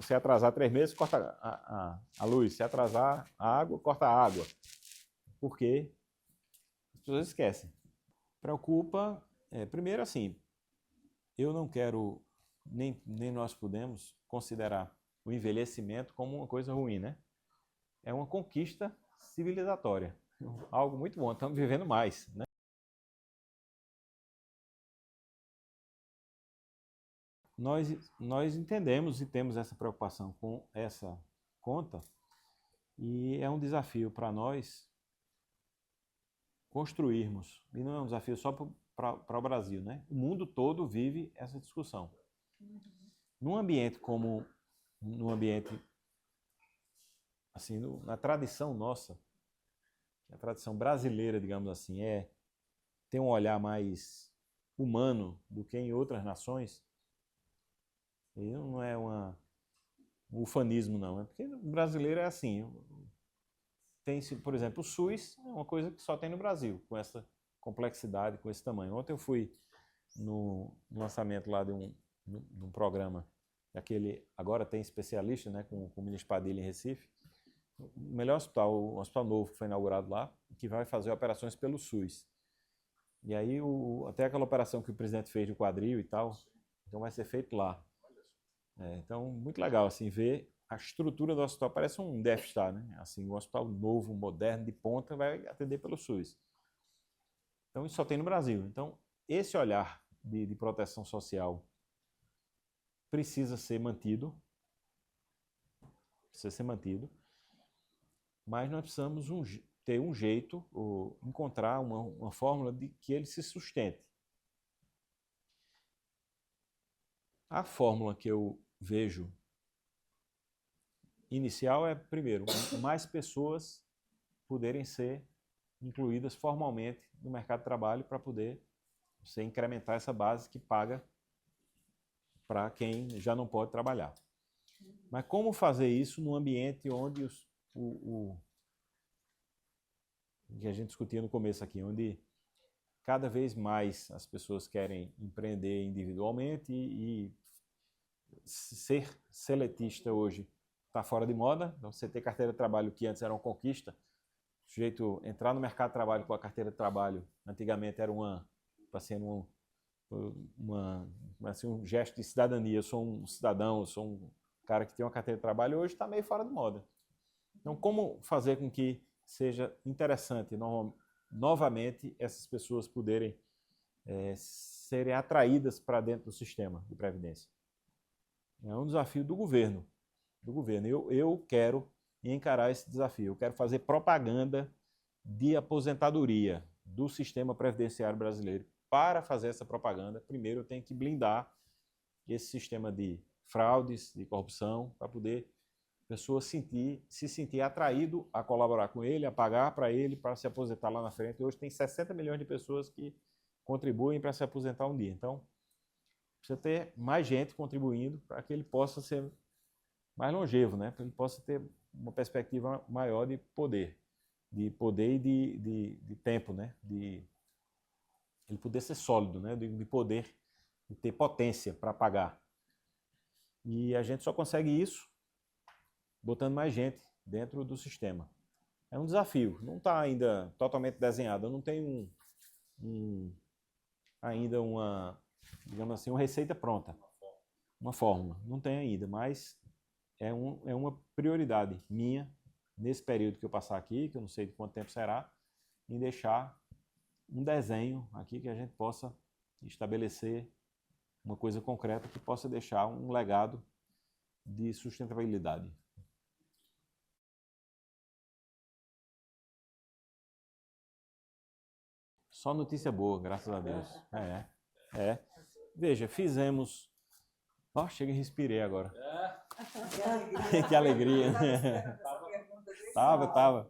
se atrasar 3 meses, corta a luz. Se atrasar a água, corta a água. Porque as pessoas esquecem. Preocupa, primeiro assim, eu não quero, nem nós podemos considerar o envelhecimento como uma coisa ruim, né? É uma conquista civilizatória, algo muito bom, estamos vivendo mais, né? Nós entendemos e temos essa preocupação com essa conta, e é um desafio para nós construirmos, e não é um desafio só para o Brasil, né? O mundo todo vive essa discussão. Num ambiente como, assim, na tradição nossa, a tradição brasileira, digamos assim, tem um olhar mais humano do que em outras nações. E não é um ufanismo, não. É porque o brasileiro é assim. Tem, por exemplo, o SUS é uma coisa que só tem no Brasil, com essa complexidade, com esse tamanho. Ontem eu fui no lançamento lá de um programa agora tem especialista, né, com o ministro Padilha em Recife, o melhor hospital, o hospital novo que foi inaugurado lá, que vai fazer operações pelo SUS. E aí, até aquela operação que o presidente fez do quadril e tal, então vai ser feito lá. Então, muito legal, assim, ver a estrutura do hospital. Parece um Death Star, né? Assim, um hospital novo, moderno, de ponta, vai atender pelo SUS. Então, isso só tem no Brasil. Então, esse olhar de proteção social precisa ser mantido. Mas nós precisamos ter um jeito, ou encontrar uma fórmula de que ele se sustente. A fórmula que eu vejo inicial é, primeiro, mais pessoas poderem ser incluídas formalmente no mercado de trabalho para poder você incrementar essa base que paga para quem já não pode trabalhar. Mas como fazer isso num ambiente onde o que a gente discutia no começo aqui, onde cada vez mais as pessoas querem empreender individualmente e ser seletista hoje está fora de moda. Então, você ter carteira de trabalho que antes era uma conquista, o sujeito entrar no mercado de trabalho com a carteira de trabalho, antigamente era um gesto de cidadania. Eu sou um cidadão, eu sou um cara que tem uma carteira de trabalho, hoje está meio fora de moda. Então, como fazer com que seja interessante novamente essas pessoas poderem serem atraídas para dentro do sistema de previdência? É um desafio do governo. Eu quero encarar esse desafio. Eu quero fazer propaganda de aposentadoria do sistema previdenciário brasileiro. Para fazer essa propaganda, primeiro eu tenho que blindar esse sistema de fraudes, de corrupção, para poder a pessoa se sentir atraído a colaborar com ele, a pagar para ele, para se aposentar lá na frente. Hoje tem 60 milhões de pessoas que contribuem para se aposentar um dia. Então, precisa ter mais gente contribuindo para que ele possa ser mais longevo, né? Para que ele possa ter uma perspectiva maior de poder e de tempo, né? De ele poder ser sólido, né? De poder, de ter potência para pagar. E a gente só consegue isso botando mais gente dentro do sistema. É um desafio, não está ainda totalmente desenhado. Eu não tenho ainda uma, digamos assim, uma receita pronta, uma fórmula. Não tem ainda, mas é uma prioridade minha, nesse período que eu passar aqui, que eu não sei de quanto tempo será, em deixar um desenho aqui que a gente possa estabelecer uma coisa concreta que possa deixar um legado de sustentabilidade. Só notícia boa, graças a Deus. Veja, fizemos... chega e respirei agora. Que alegria. Tava.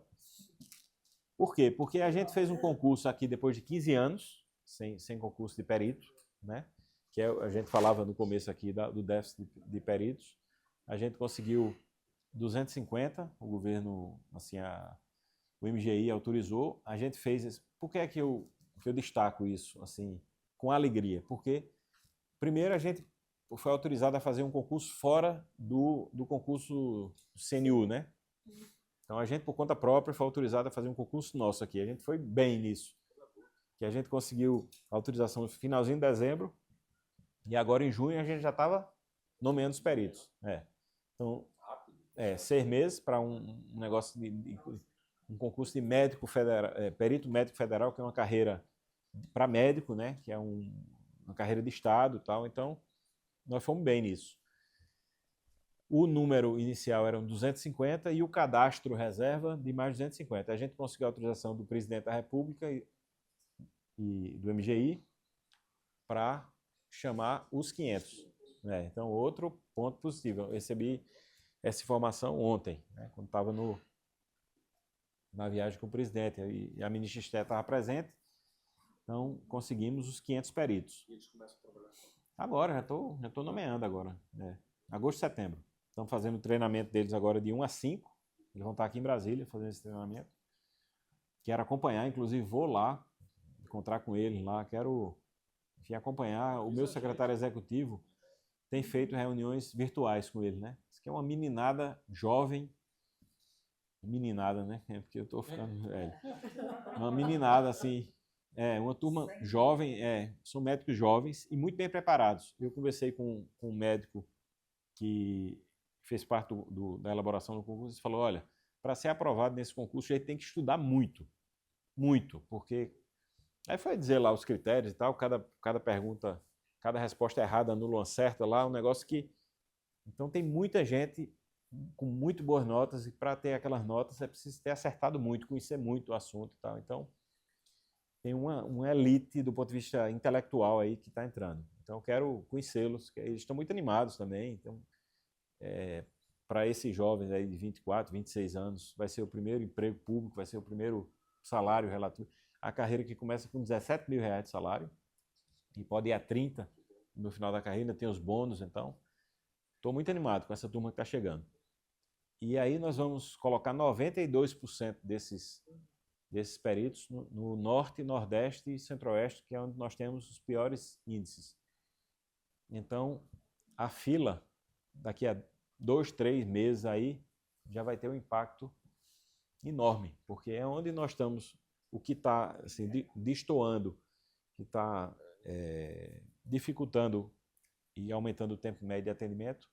Por quê? Porque a gente fez um concurso aqui depois de 15 anos, sem concurso de perito, né? Que a gente falava no começo aqui do déficit de peritos. A gente conseguiu 250, o governo, assim, o MGI autorizou. A gente fez... Por que é que eu destaco isso, assim, com alegria? Porque, primeiro, a gente foi autorizado a fazer um concurso fora do concurso CNU, né? Então, a gente, por conta própria, foi autorizado a fazer um concurso nosso aqui. A gente foi bem nisso. Que a gente conseguiu a autorização no finalzinho de dezembro e agora, em junho, a gente já estava nomeando os peritos. Então, 6 meses para um negócio um concurso de médico federal, perito médico federal, que é uma carreira para médico, né? Que é uma carreira de Estado e tal. Então, nós fomos bem nisso. O número inicial eram 250 e o cadastro reserva de mais 250. A gente conseguiu a autorização do presidente da República e do MGI para chamar os 500. Então, outro ponto positivo. Eu recebi essa informação ontem, né, quando estava na viagem com o presidente e a ministra Esté estava presente. Então, conseguimos os 500 peritos. E eles começam a trabalhar? Agora, já estou nomeando agora. Agosto, setembro. Estamos fazendo o treinamento deles agora de 1 a 5. Eles vão estar aqui em Brasília fazendo esse treinamento. Quero acompanhar, inclusive vou lá, encontrar com eles lá. Quero, enfim, acompanhar o meu secretário executivo. tem feito reuniões virtuais com ele, né? Isso aqui é uma meninada jovem, meninada, né? É porque eu estou ficando velho. Uma meninada, assim, uma turma jovem, são médicos jovens e muito bem preparados. Eu conversei com um médico que fez parte da elaboração do concurso e falou, olha, para ser aprovado nesse concurso, a gente tem que estudar muito, muito, porque... Aí foi dizer lá os critérios e tal, cada pergunta, cada resposta errada anula uma certa lá, um negócio que... Então tem muita gente com muito boas notas e para ter aquelas notas é preciso ter acertado muito, conhecer muito o assunto e tal. Então tem uma elite do ponto de vista intelectual aí que está entrando. Então eu quero conhecê-los, eles estão muito animados também. Então, para esses jovens aí de 24, 26 anos, vai ser o primeiro emprego público, vai ser o primeiro salário relativo. A carreira que começa com R$17 mil de salário e pode ir a 30 no final da carreira, tem os bônus, então estou muito animado com essa turma que está chegando. E aí nós vamos colocar 92% desses peritos no Norte, Nordeste e Centro-Oeste, que é onde nós temos os piores índices. Então, a fila, daqui a 2, 3 meses aí, já vai ter um impacto enorme, porque é onde nós estamos, o que está assim, destoando, que está dificultando e aumentando o tempo médio de atendimento,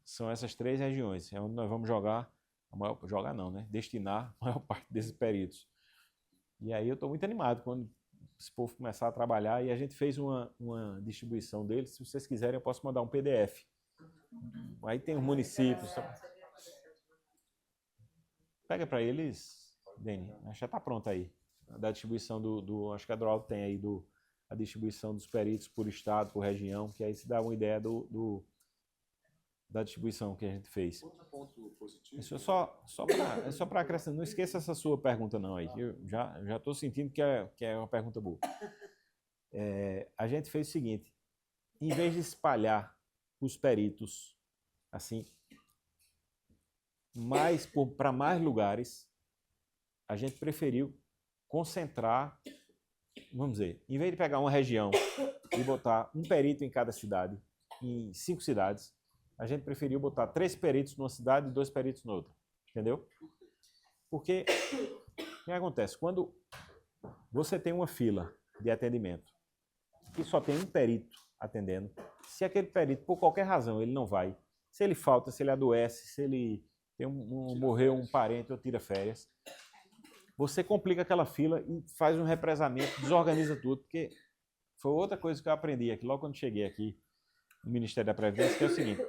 são essas 3 regiões, é onde nós vamos destinar a maior parte desses peritos. E aí eu estou muito animado quando esse povo começar a trabalhar, e a gente fez uma distribuição deles. Se vocês quiserem, eu posso mandar um PDF. Aí tem os municípios. Pega para eles, Deni, acho que já está pronto aí. Da distribuição acho que a Droaldo tem aí a distribuição dos peritos por estado, por região, que aí se dá uma ideia da distribuição que a gente fez. Outro ponto positivo. Isso é só para acrescentar. Não esqueça essa sua pergunta não aí. Eu já estou sentindo que é uma pergunta boa. A gente fez o seguinte: em vez de espalhar os peritos assim para mais lugares, a gente preferiu concentrar, vamos dizer, em vez de pegar uma região e botar um perito em cada cidade, em 5 cidades, a gente preferiu botar 3 peritos numa cidade e 2 peritos na outra. Entendeu? Porque o que acontece? Quando você tem uma fila de atendimento e só tem um perito atendendo, se aquele perito, por qualquer razão, ele não vai, se ele falta, se ele adoece, se ele morreu um parente ou tira férias, você complica aquela fila e faz um represamento, desorganiza tudo, porque foi outra coisa que eu aprendi aqui, logo quando cheguei aqui no Ministério da Previdência, que é o seguinte: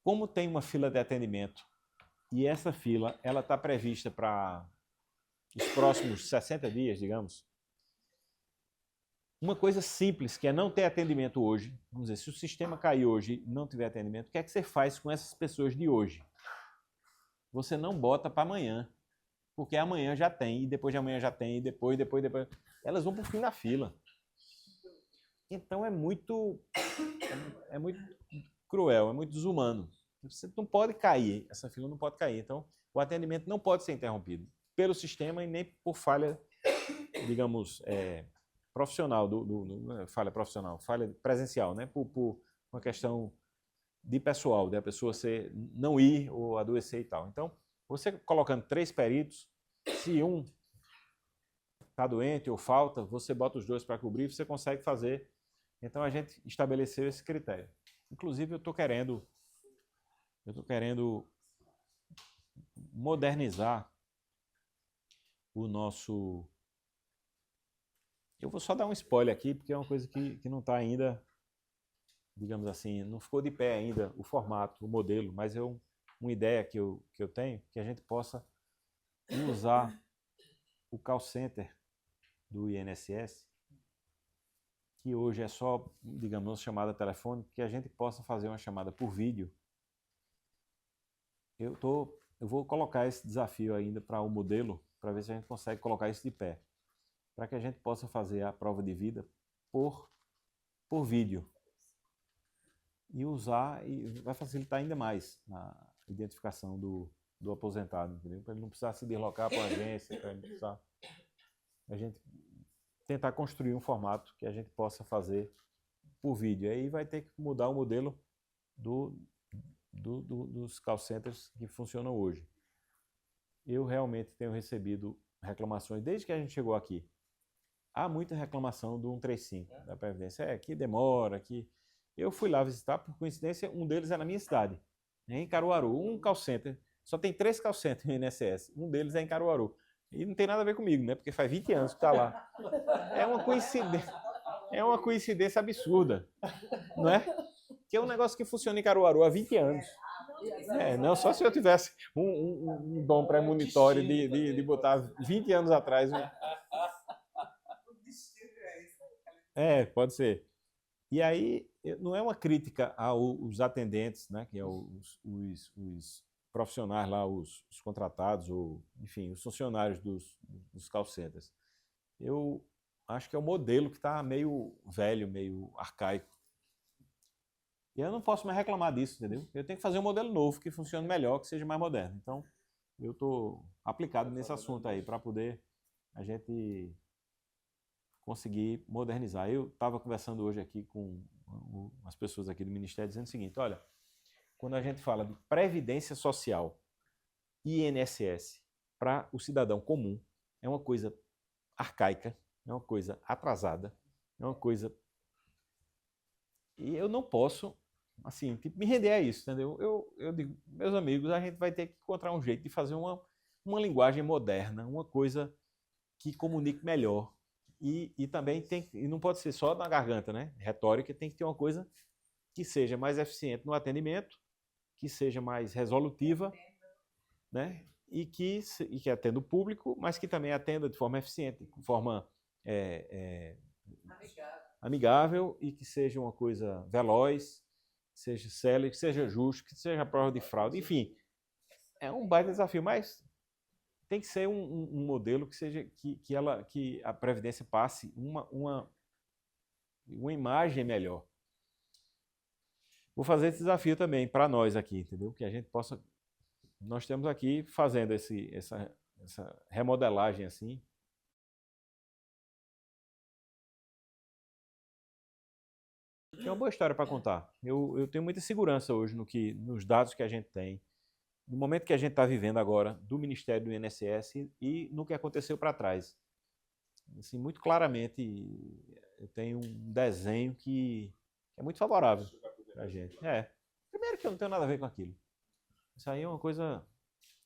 como tem uma fila de atendimento e essa fila ela está prevista para os próximos 60 dias, digamos, uma coisa simples, que é não ter atendimento hoje, vamos dizer, se o sistema cair hoje e não tiver atendimento, o que é que você faz com essas pessoas de hoje? Você não bota para amanhã, porque amanhã já tem, e depois de amanhã já tem, e depois. Elas vão para o fim da fila. Então é muito cruel, é muito desumano. Você não pode cair, essa fila não pode cair. Então o atendimento não pode ser interrompido pelo sistema e nem por falha, digamos, profissional, falha profissional, falha presencial, né? Por uma questão de pessoal, da pessoa não ir ou adoecer e tal. Então, você colocando 3 peritos, se um está doente ou falta, você bota os 2 para cobrir, você consegue fazer. Então, a gente estabeleceu esse critério. Inclusive, eu estou querendo modernizar o nosso... Eu vou só dar um spoiler aqui, porque é uma coisa que não está ainda, digamos assim, não ficou de pé ainda o formato, o modelo, mas uma ideia que eu tenho, que a gente possa usar o call center do INSS, que hoje é só, digamos, uma chamada telefônica, que a gente possa fazer uma chamada por vídeo. Eu vou colocar esse desafio ainda para o modelo, para ver se a gente consegue colocar isso de pé, para que a gente possa fazer a prova de vida por vídeo. E usar, e vai facilitar ainda mais a identificação do aposentado, entendeu? Para ele não precisar se deslocar para a agência, para ele não precisar... A gente tentar construir um formato que a gente possa fazer por vídeo. Aí vai ter que mudar o modelo dos call centers que funcionam hoje. Eu realmente tenho recebido reclamações desde que a gente chegou aqui. Há muita reclamação do 135 da Previdência. Que demora, que... Eu fui lá visitar, por coincidência, um deles é na minha cidade, em Caruaru, um call center. Só tem 3 call centers no INSS, um deles é em Caruaru. E não tem nada a ver comigo, né? Porque faz 20 anos que está lá. É uma coincidência absurda, não é? Que é um negócio que funciona em Caruaru há 20 anos. Não só se eu tivesse um dom premonitório de botar 20 anos atrás. Pode ser. E aí, não é uma crítica aos atendentes, né, que é os profissionais lá, os contratados, ou, enfim, os funcionários dos call centers. Eu acho que é um modelo que está meio velho, meio arcaico. E eu não posso mais reclamar disso, entendeu? Eu tenho que fazer um modelo novo que funcione melhor, que seja mais moderno. Então, eu estou aplicado nesse assunto aí, para poder a gente conseguir modernizar. Eu estava conversando hoje aqui com as pessoas aqui do Ministério, dizendo o seguinte: olha, quando a gente fala de previdência social e INSS para o cidadão comum, é uma coisa arcaica, é uma coisa atrasada, é uma coisa... E eu não posso, assim, tipo, me render a isso, entendeu? Eu digo, meus amigos, a gente vai ter que encontrar um jeito de fazer uma linguagem moderna, uma coisa que comunique melhor. E também e não pode ser só na garganta, né? Retórica, tem que ter uma coisa que seja mais eficiente no atendimento, que seja mais resolutiva, né? E que atenda o público, mas que também atenda de forma eficiente, de forma amigável, e que seja uma coisa veloz, que seja célere, que seja justo, que seja a prova de fraude. Enfim, é um baita desafio, mas tem que ser um modelo que seja que a Previdência passe uma imagem melhor. Vou fazer esse desafio também para nós aqui, entendeu? Que a gente possa... Nós estamos aqui fazendo essa remodelagem assim. É uma boa história para contar. Eu tenho muita segurança hoje nos dados que a gente tem, no momento que a gente está vivendo agora, do Ministério do INSS e no que aconteceu para trás. Assim, muito claramente, eu tenho um desenho que é muito favorável para a gente. Primeiro que eu não tenho nada a ver com aquilo. Isso aí é uma coisa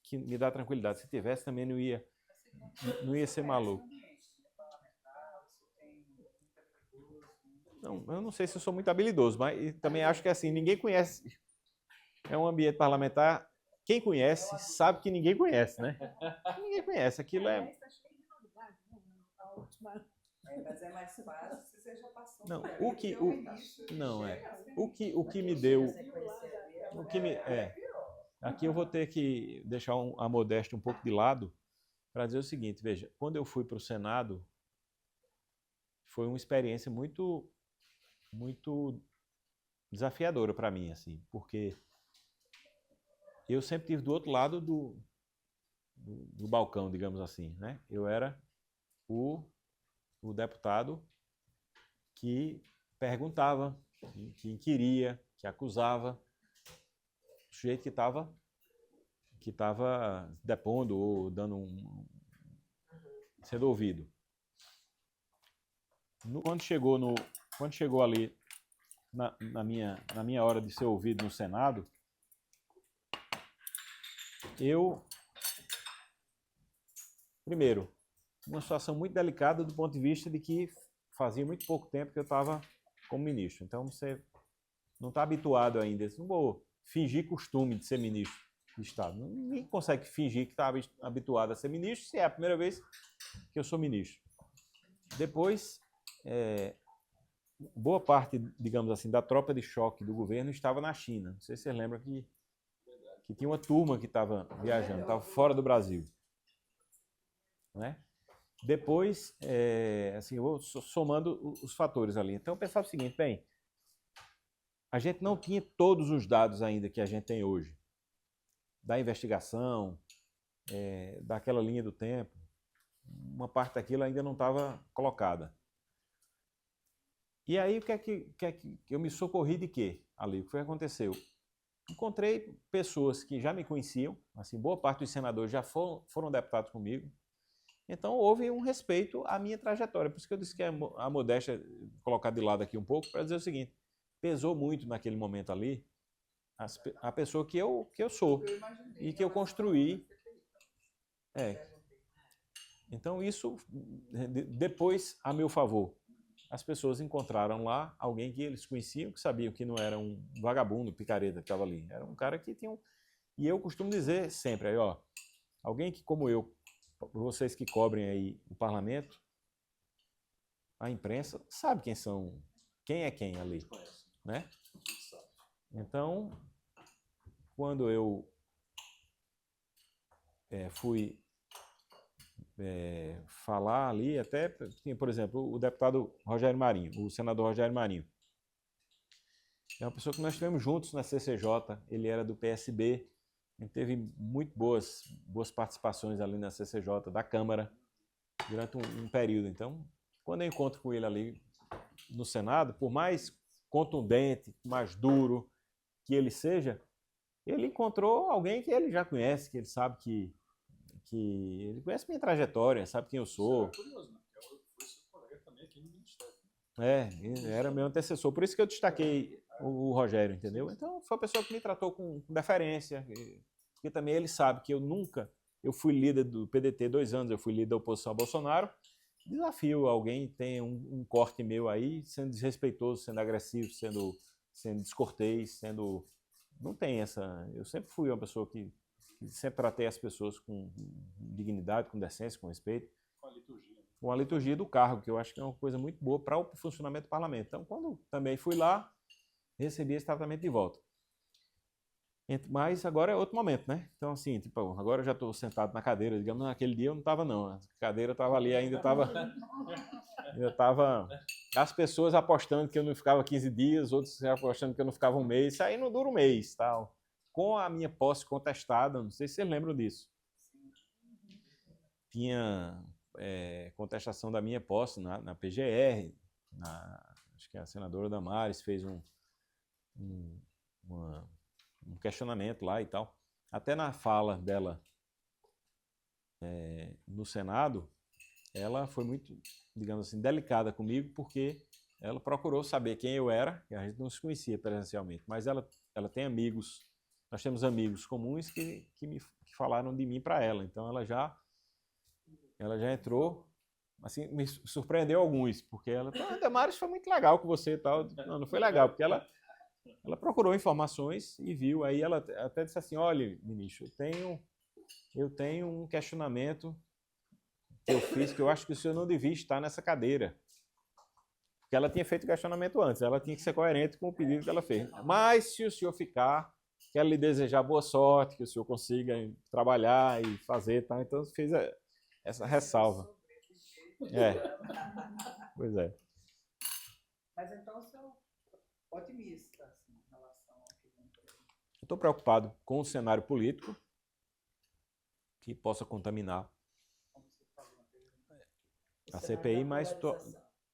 que me dá tranquilidade. Se tivesse, também não ia ser maluco. Não, eu não sei se eu sou muito habilidoso, mas também acho que assim, ninguém conhece. É um ambiente parlamentar... Quem conhece, sabe que ninguém conhece, né? Ninguém conhece. Aquilo é... Mas é mais fácil se você já passou. Não, o que me deu... Aqui eu vou ter que deixar a modéstia um pouco de lado para dizer o seguinte: veja, quando eu fui para o Senado, foi uma experiência muito, muito desafiadora para mim, assim, porque eu sempre estive do outro lado do balcão, digamos assim, né? Eu era o deputado que perguntava, que inquiria, que acusava, o sujeito que estava depondo ou sendo ouvido. Quando chegou ali na minha hora de ser ouvido no Senado, primeiro, uma situação muito delicada do ponto de vista de que fazia muito pouco tempo que eu estava como ministro. Então, você não está habituado ainda. Não vou fingir costume de ser ministro de Estado. Ninguém consegue fingir que está habituado a ser ministro se é a primeira vez que eu sou ministro. Depois, boa parte, digamos assim, da tropa de choque do governo estava na China. Não sei se vocês lembram que tinha uma turma que estava viajando, estava fora do Brasil. Né? Depois, assim, eu vou somando os fatores ali. Então, eu pensava o seguinte: bem, a gente não tinha todos os dados ainda que a gente tem hoje, da investigação, daquela linha do tempo. Uma parte daquilo ainda não estava colocada. E aí, o que é que eu me socorri de quê ali? O que foi que aconteceu? Encontrei pessoas que já me conheciam, assim, boa parte dos senadores já foram deputados comigo, então houve um respeito à minha trajetória. Por isso que eu disse que a modéstia, colocar de lado aqui um pouco, para dizer o seguinte, pesou muito naquele momento ali a pessoa que eu sou Eu imaginei e que eu em relação construí. à É, perguntei. então isso, depois, a meu favor. As pessoas encontraram lá alguém que eles conheciam, que sabiam que não era um vagabundo, picareta que estava ali. Era um cara que tinha um... E eu costumo dizer sempre, aí, ó, alguém que como eu, vocês que cobrem aí o parlamento, a imprensa, sabe quem são, quem é quem ali, Conhece, né? a gente sabe. Então, quando eu fui falar ali, até, por exemplo, o deputado Rogério Marinho, o senador Rogério Marinho, é uma pessoa que nós estivemos juntos na CCJ, ele era do PSB, a gente teve muito boas participações ali na CCJ, da Câmara, durante um período. Então, quando eu encontro com ele ali no Senado, por mais contundente, mais duro que ele seja, ele encontrou alguém que ele já conhece, que ele sabe que ele conhece minha trajetória, sabe quem eu sou. Isso é curioso, né? Porque eu fui seu colega também aqui no Ministério. Né? Era meu antecessor. Por isso que eu destaquei o Rogério, entendeu? Então, foi uma pessoa que me tratou com deferência, porque também ele sabe que eu fui líder do PDT 2 anos, eu fui líder da oposição a Bolsonaro. Desafio alguém tem um corte meu aí, sendo desrespeitoso, sendo agressivo, sendo descortês, não tem essa... Eu sempre fui uma pessoa que sempre tratei as pessoas com dignidade, com decência, com respeito. Com a liturgia. Com a liturgia do cargo, que eu acho que é uma coisa muito boa para o funcionamento do parlamento. Então, quando também fui lá, recebi esse tratamento de volta. Mas agora é outro momento, né? Então, assim, tipo, agora eu já estou sentado na cadeira, digamos, naquele dia eu não estava, não. A cadeira estava ali, ainda estava as pessoas apostando que eu não ficava 15 dias, outros apostando que eu não ficava um mês. Isso aí não dura um mês, tal. Com a minha posse contestada, não sei se vocês lembram disso. Tinha contestação da minha posse na PGR, acho que a senadora Damares fez um questionamento lá e tal. Até na fala dela no Senado, ela foi muito, digamos assim, delicada comigo, porque ela procurou saber quem eu era, que a gente não se conhecia presencialmente, mas ela tem amigos, nós temos amigos comuns que falaram de mim para ela, então ela já entrou, assim, me surpreendeu alguns, porque ela, Damares foi muito legal com você e tal. Não foi legal, porque ela procurou informações e viu, aí ela até disse assim, olha, ministro, eu tenho um questionamento que eu fiz, que eu acho que o senhor não devia estar nessa cadeira. Porque ela tinha feito o questionamento antes, ela tinha que ser coerente com o pedido que ela fez. Mas se o senhor ficar, quero lhe desejar boa sorte, que o senhor consiga trabalhar e fazer, tá? Então fez essa ressalva. Pois é. Mas então eu sou otimista assim, em relação ao que vem por aí. Eu estou preocupado com o cenário político que possa contaminar Como você falou anteriormente. a CPI, mas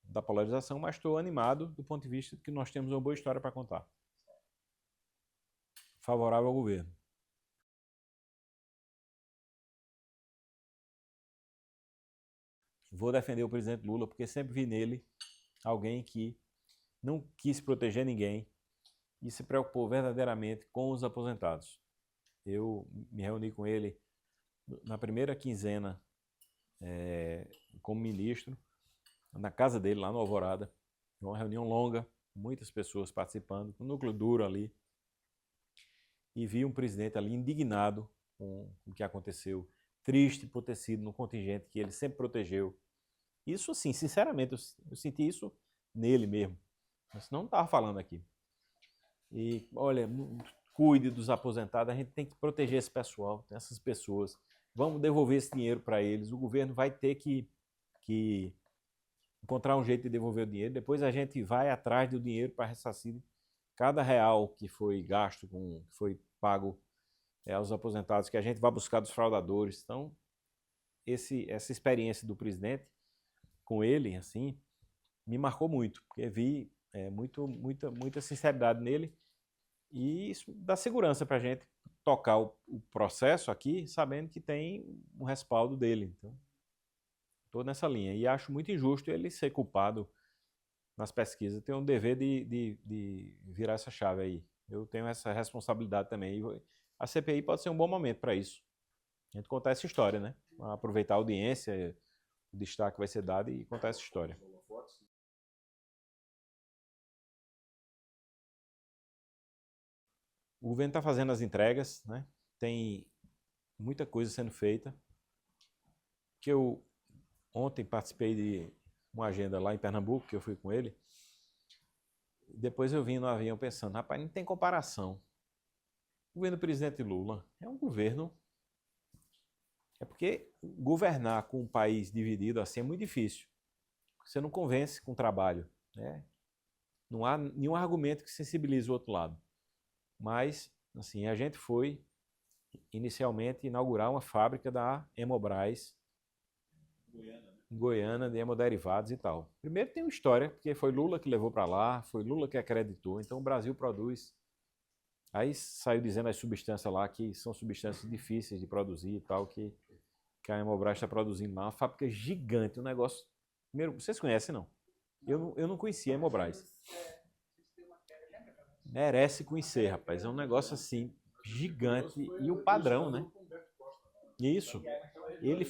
da polarização, mas estou animado do ponto de vista de que nós temos uma boa história para contar. Favorável ao governo. Vou defender o presidente Lula, porque sempre vi nele alguém que não quis proteger ninguém e se preocupou verdadeiramente com os aposentados. Eu me reuni com ele na primeira quinzena como ministro, na casa dele, lá no Alvorada. Uma reunião longa, muitas pessoas participando, um núcleo duro ali. E vi um presidente ali indignado com o que aconteceu, triste por ter sido no contingente que ele sempre protegeu. Isso, assim, sinceramente, eu senti isso nele mesmo. Mas não estava falando aqui. E, olha, cuide dos aposentados, a gente tem que proteger esse pessoal, essas pessoas. Vamos devolver esse dinheiro para eles. O governo vai ter que encontrar um jeito de devolver o dinheiro. Depois a gente vai atrás do dinheiro para ressarcir cada real que foi gasto, que foi pago aos aposentados, que a gente vai buscar dos fraudadores. Então, essa experiência do presidente com ele, assim, me marcou muito, porque vi muita sinceridade nele e isso dá segurança para a gente tocar o processo aqui, sabendo que tem um respaldo dele. Então, estou nessa linha. E acho muito injusto ele ser culpado nas pesquisas. Tem um dever de virar essa chave aí. Eu tenho essa responsabilidade também. E a CPI pode ser um bom momento para isso. A gente contar essa história, né? Aproveitar a audiência, o destaque vai ser dado e contar essa história. O governo está fazendo as entregas, né? Tem muita coisa sendo feita. Que eu ontem participei de uma agenda lá em Pernambuco, que eu fui com ele. Depois eu vim no avião pensando, rapaz, não tem comparação. O governo do presidente Lula é um governo... É porque governar com um país dividido assim é muito difícil. Você não convence com o trabalho, né? Não há nenhum argumento que sensibilize o outro lado. Mas, assim, a gente foi inicialmente inaugurar uma fábrica da Hemobras em Goiânia, de hemoderivados e tal. Primeiro tem uma história, porque foi Lula que levou para lá, foi Lula que acreditou, então o Brasil produz. Aí saiu dizendo as substâncias lá que são substâncias difíceis de produzir e tal, que a Hemobras está produzindo lá, uma fábrica gigante, um negócio... Primeiro, vocês conhecem, não? Eu não conhecia a Hemobras. Merece conhecer, rapaz. É um negócio assim, gigante. E o padrão, né? Isso. Ele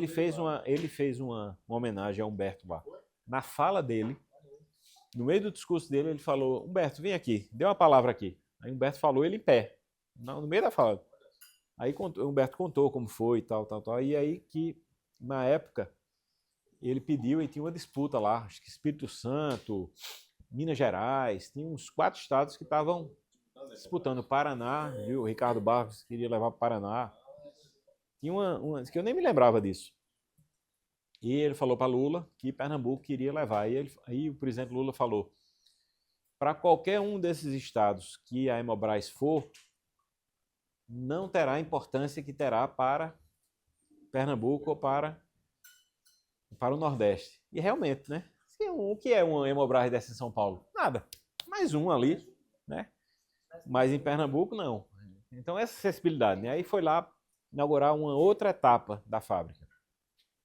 fez uma homenagem a Humberto lá. Na fala dele, no meio do discurso dele, ele falou, Humberto, vem aqui, dê uma palavra aqui. Aí Humberto falou, ele em pé, no meio da fala. Aí Humberto contou como foi, tal. E aí que, na época, ele pediu, e tinha uma disputa lá, acho que Espírito Santo, Minas Gerais, tinha uns 4 estados que estavam disputando. Paraná, viu? O Ricardo Barros queria levar para o Paraná. Tinha uma que eu nem me lembrava disso. E ele falou para Lula que Pernambuco queria levar. Aí o presidente Lula falou, para qualquer um desses estados que a Hemobras for, não terá a importância que terá para Pernambuco ou para o Nordeste. E realmente, né? O que é uma Hemobras dessa em São Paulo? Nada. Mais um ali, né? Mas em Pernambuco, não. Então, essa acessibilidade, né? Aí foi lá inaugurar uma outra etapa da fábrica.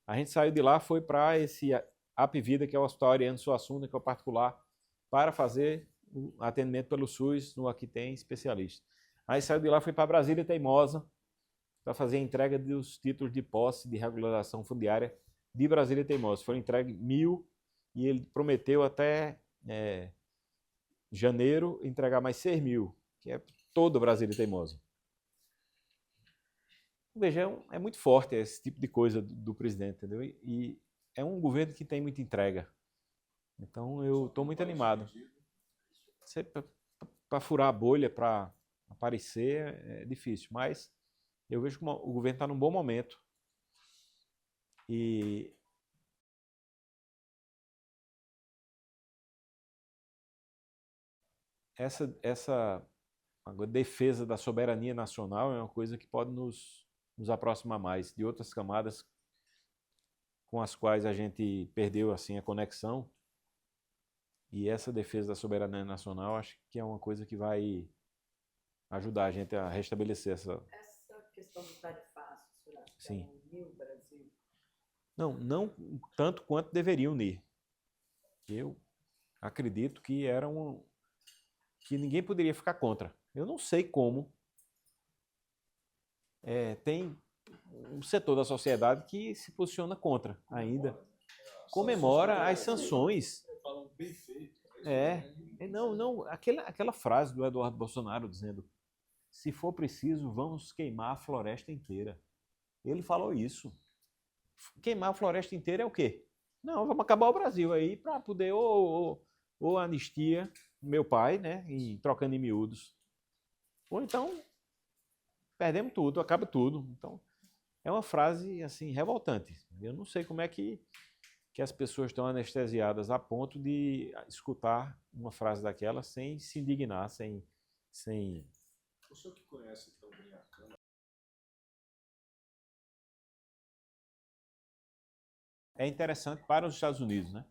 A gente saiu de lá, foi para esse Apvida, que é o Hospital Ariano Suassuna, que é o particular, para fazer o atendimento pelo SUS, no Aqui Tem Especialista. Aí saiu de lá, foi para Brasília Teimosa, para fazer a entrega dos títulos de posse de regularização fundiária de Brasília Teimosa. Foram entregues 1.000 e ele prometeu até janeiro entregar mais 6.000, que é todo Brasília Teimosa. Veja, é muito forte esse tipo de coisa do presidente, entendeu? E é um governo que tem muita entrega. Então eu estou muito animado. Para furar a bolha, para aparecer, é difícil, mas eu vejo que o governo está num bom momento. E essa defesa da soberania nacional é uma coisa que pode nos aproximar mais de outras camadas com as quais a gente perdeu assim a conexão. E essa defesa da soberania nacional acho que é uma coisa que vai ajudar a gente a restabelecer essa... Essa questão do tarifaço, será que Sim. uniu o Brasil? Não tanto quanto deveriam unir. Eu acredito que que ninguém poderia ficar contra. Eu não sei como tem um setor da sociedade que se posiciona contra ainda. Comemora as sanções. Aquela frase do Eduardo Bolsonaro dizendo, se for preciso, vamos queimar a floresta inteira. Ele falou isso. Queimar a floresta inteira é o quê? Não, vamos acabar o Brasil aí para poder ou anistia meu pai, né, e trocando em miúdos. Ou então perdemos tudo, acaba tudo. Então é uma frase assim revoltante. Eu não sei como é que as pessoas estão anestesiadas a ponto de escutar uma frase daquela sem se indignar, sem... O senhor que conhece tão bem a Câmara... É interessante para os Estados Unidos, né?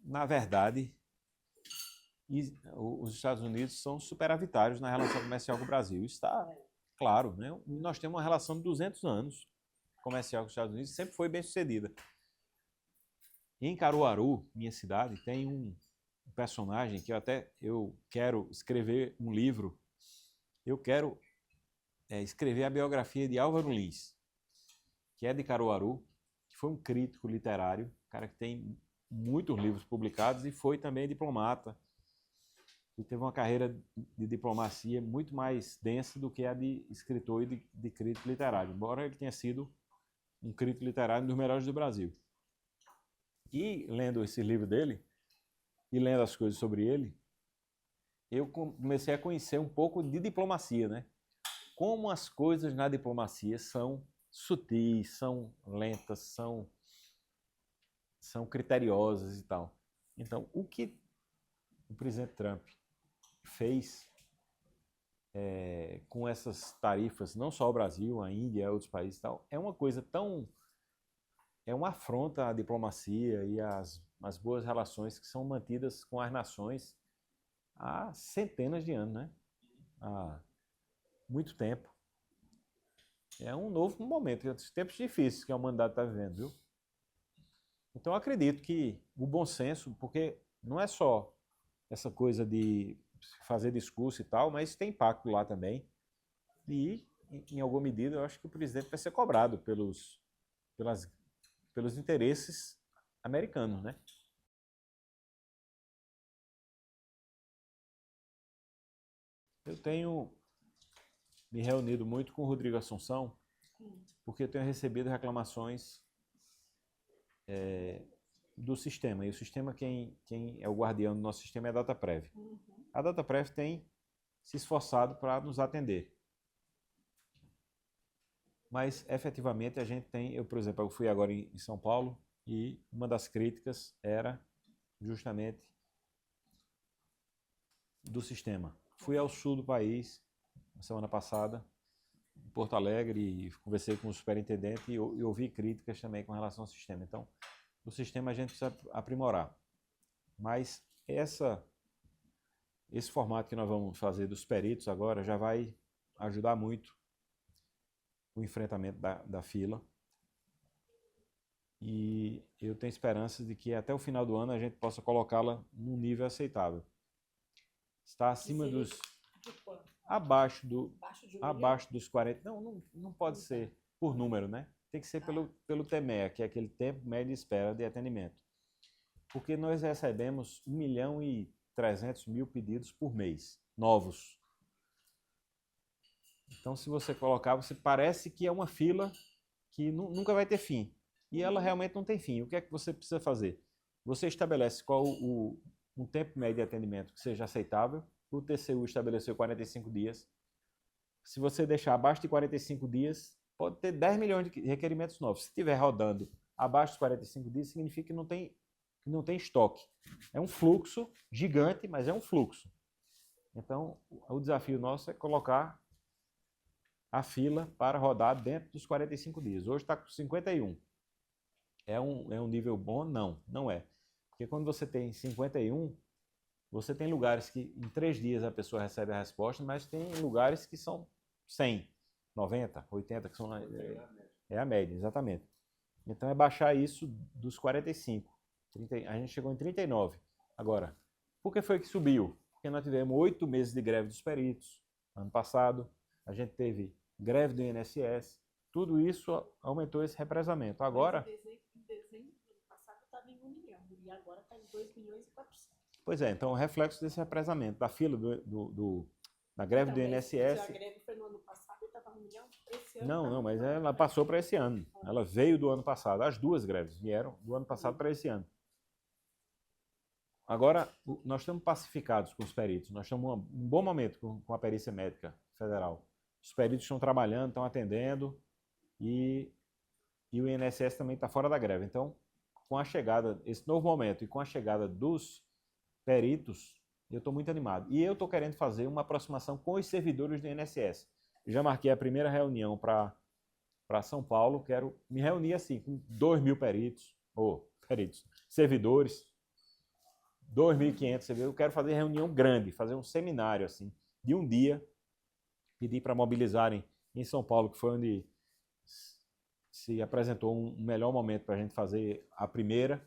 na verdade, os Estados Unidos são superavitários na relação comercial com o Brasil. Isso está claro, né? Nós temos uma relação de 200 anos comercial com os Estados Unidos, sempre foi bem sucedida. Em Caruaru, minha cidade, tem um personagem que eu quero escrever um livro. Eu quero escrever a biografia de Álvaro Lins, que é de Caruaru, que foi um crítico literário, cara que tem muitos livros publicados e foi também diplomata. E teve uma carreira de diplomacia muito mais densa do que a de escritor e de crítico literário, embora ele tenha sido um crítico literário um dos melhores do Brasil. E lendo esse livro dele, e lendo as coisas sobre ele, eu comecei a conhecer um pouco de diplomacia, né? Como as coisas na diplomacia são sutis, são lentas, são criteriosas e tal. Então, o que o presidente Trump fez com essas tarifas, não só o Brasil, a Índia, outros países e tal, é uma coisa tão... é uma afronta à diplomacia e às boas relações que são mantidas com as nações há centenas de anos, né? Há muito tempo. É um novo momento, tempos difíceis que a humanidade está vivendo, viu? Então, eu acredito que o bom senso, porque não é só essa coisa de fazer discurso e tal, mas tem impacto lá também. E, em alguma medida, eu acho que o presidente vai ser cobrado pelos interesses americanos, né? Eu tenho me reunido muito com o Rodrigo Assunção, porque eu tenho recebido reclamações do sistema. E o sistema, quem é o guardião do nosso sistema é a Dataprev. A Dataprev tem se esforçado para nos atender. Mas, efetivamente, a gente tem... por exemplo, eu fui agora em São Paulo e uma das críticas era justamente do sistema. Fui ao sul do país, na semana passada, em Porto Alegre, e conversei com o superintendente e ouvi críticas também com relação ao sistema. Então, o sistema a gente precisa aprimorar. Mas esse formato que nós vamos fazer dos peritos agora já vai ajudar muito o enfrentamento da fila. E eu tenho esperança de que até o final do ano a gente possa colocá-la num nível aceitável. Está acima dos... Abaixo dos 40... Não pode ser por número, né? Tem que ser pelo TMEA, que é aquele tempo médio de espera de atendimento. Porque nós recebemos 1.300.000 pedidos por mês, novos. Então, se você colocar, você parece que é uma fila que nunca vai ter fim. E ela realmente não tem fim. O que é que você precisa fazer? Você estabelece qual um tempo médio de atendimento que seja aceitável. O TCU estabeleceu 45 dias. Se você deixar abaixo de 45 dias, pode ter 10 milhões de requerimentos novos. Se estiver rodando abaixo de 45 dias, significa que não tem estoque. É um fluxo gigante, mas é um fluxo. Então, o desafio nosso é colocar a fila para rodar dentro dos 45 dias. Hoje está com 51. É um nível bom? Não é. Porque quando você tem 51, você tem lugares que em 3 dias a pessoa recebe a resposta, mas tem lugares que são 100, 90, 80, que são... É a média, exatamente. Então é baixar isso dos 45. A gente chegou em 39. Agora, por que foi que subiu? Porque nós tivemos 8 meses de greve dos peritos. Ano passado, a gente teve greve do INSS. Tudo isso aumentou esse represamento. Agora... Em dezembro do ano passado estava em 1 milhão. E agora está em 2 milhões e 400. Pois é, então o reflexo desse represamento, da fila da greve do INSS... A greve foi no ano passado e estava 1 milhão? Esse ano Não, mas ela passou para esse ano. Ela veio do ano passado. As duas greves vieram do ano passado para esse ano. Agora, nós estamos pacificados com os peritos. Nós estamos em um bom momento com a perícia médica federal. Os peritos estão trabalhando, estão atendendo e o INSS também está fora da greve. Então, com a chegada, esse novo momento e com a chegada dos peritos, eu estou muito animado. E eu estou querendo fazer uma aproximação com os servidores do INSS. Eu já marquei a primeira reunião para São Paulo. Quero me reunir assim com 2.000 peritos, servidores, 2.500, você vê, eu quero fazer reunião grande, fazer um seminário assim, de um dia, pedir para mobilizarem em São Paulo, que foi onde se apresentou um melhor momento para a gente fazer a primeira,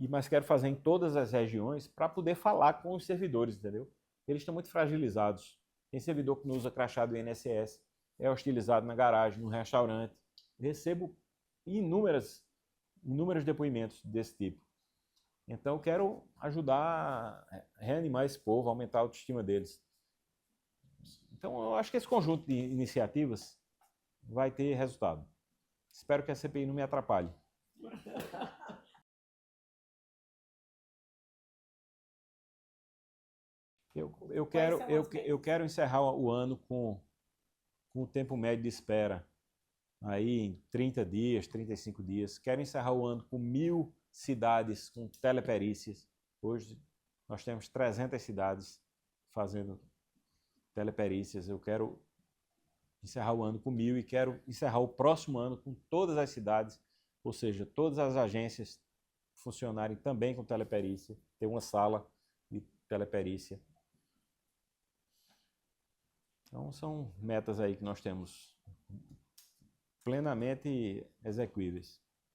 mas quero fazer em todas as regiões para poder falar com os servidores, entendeu? Eles estão muito fragilizados. Tem servidor que não usa crachá do INSS, é hostilizado na garagem, no restaurante. Recebo inúmeros depoimentos desse tipo. Então, eu quero ajudar a reanimar esse povo, aumentar a autoestima deles. Então, eu acho que esse conjunto de iniciativas vai ter resultado. Espero que a CPI não me atrapalhe. Eu quero encerrar o ano com o tempo médio de espera aí em 30 dias, 35 dias. Quero encerrar o ano com 1.000 cidades com teleperícias. Hoje nós temos 300 cidades fazendo teleperícias. Eu quero encerrar o ano com 1.000 e quero encerrar o próximo ano com todas as cidades, ou seja, todas as agências funcionarem também com teleperícia, ter uma sala de teleperícia. Então, são metas aí que nós temos plenamente execuíveis.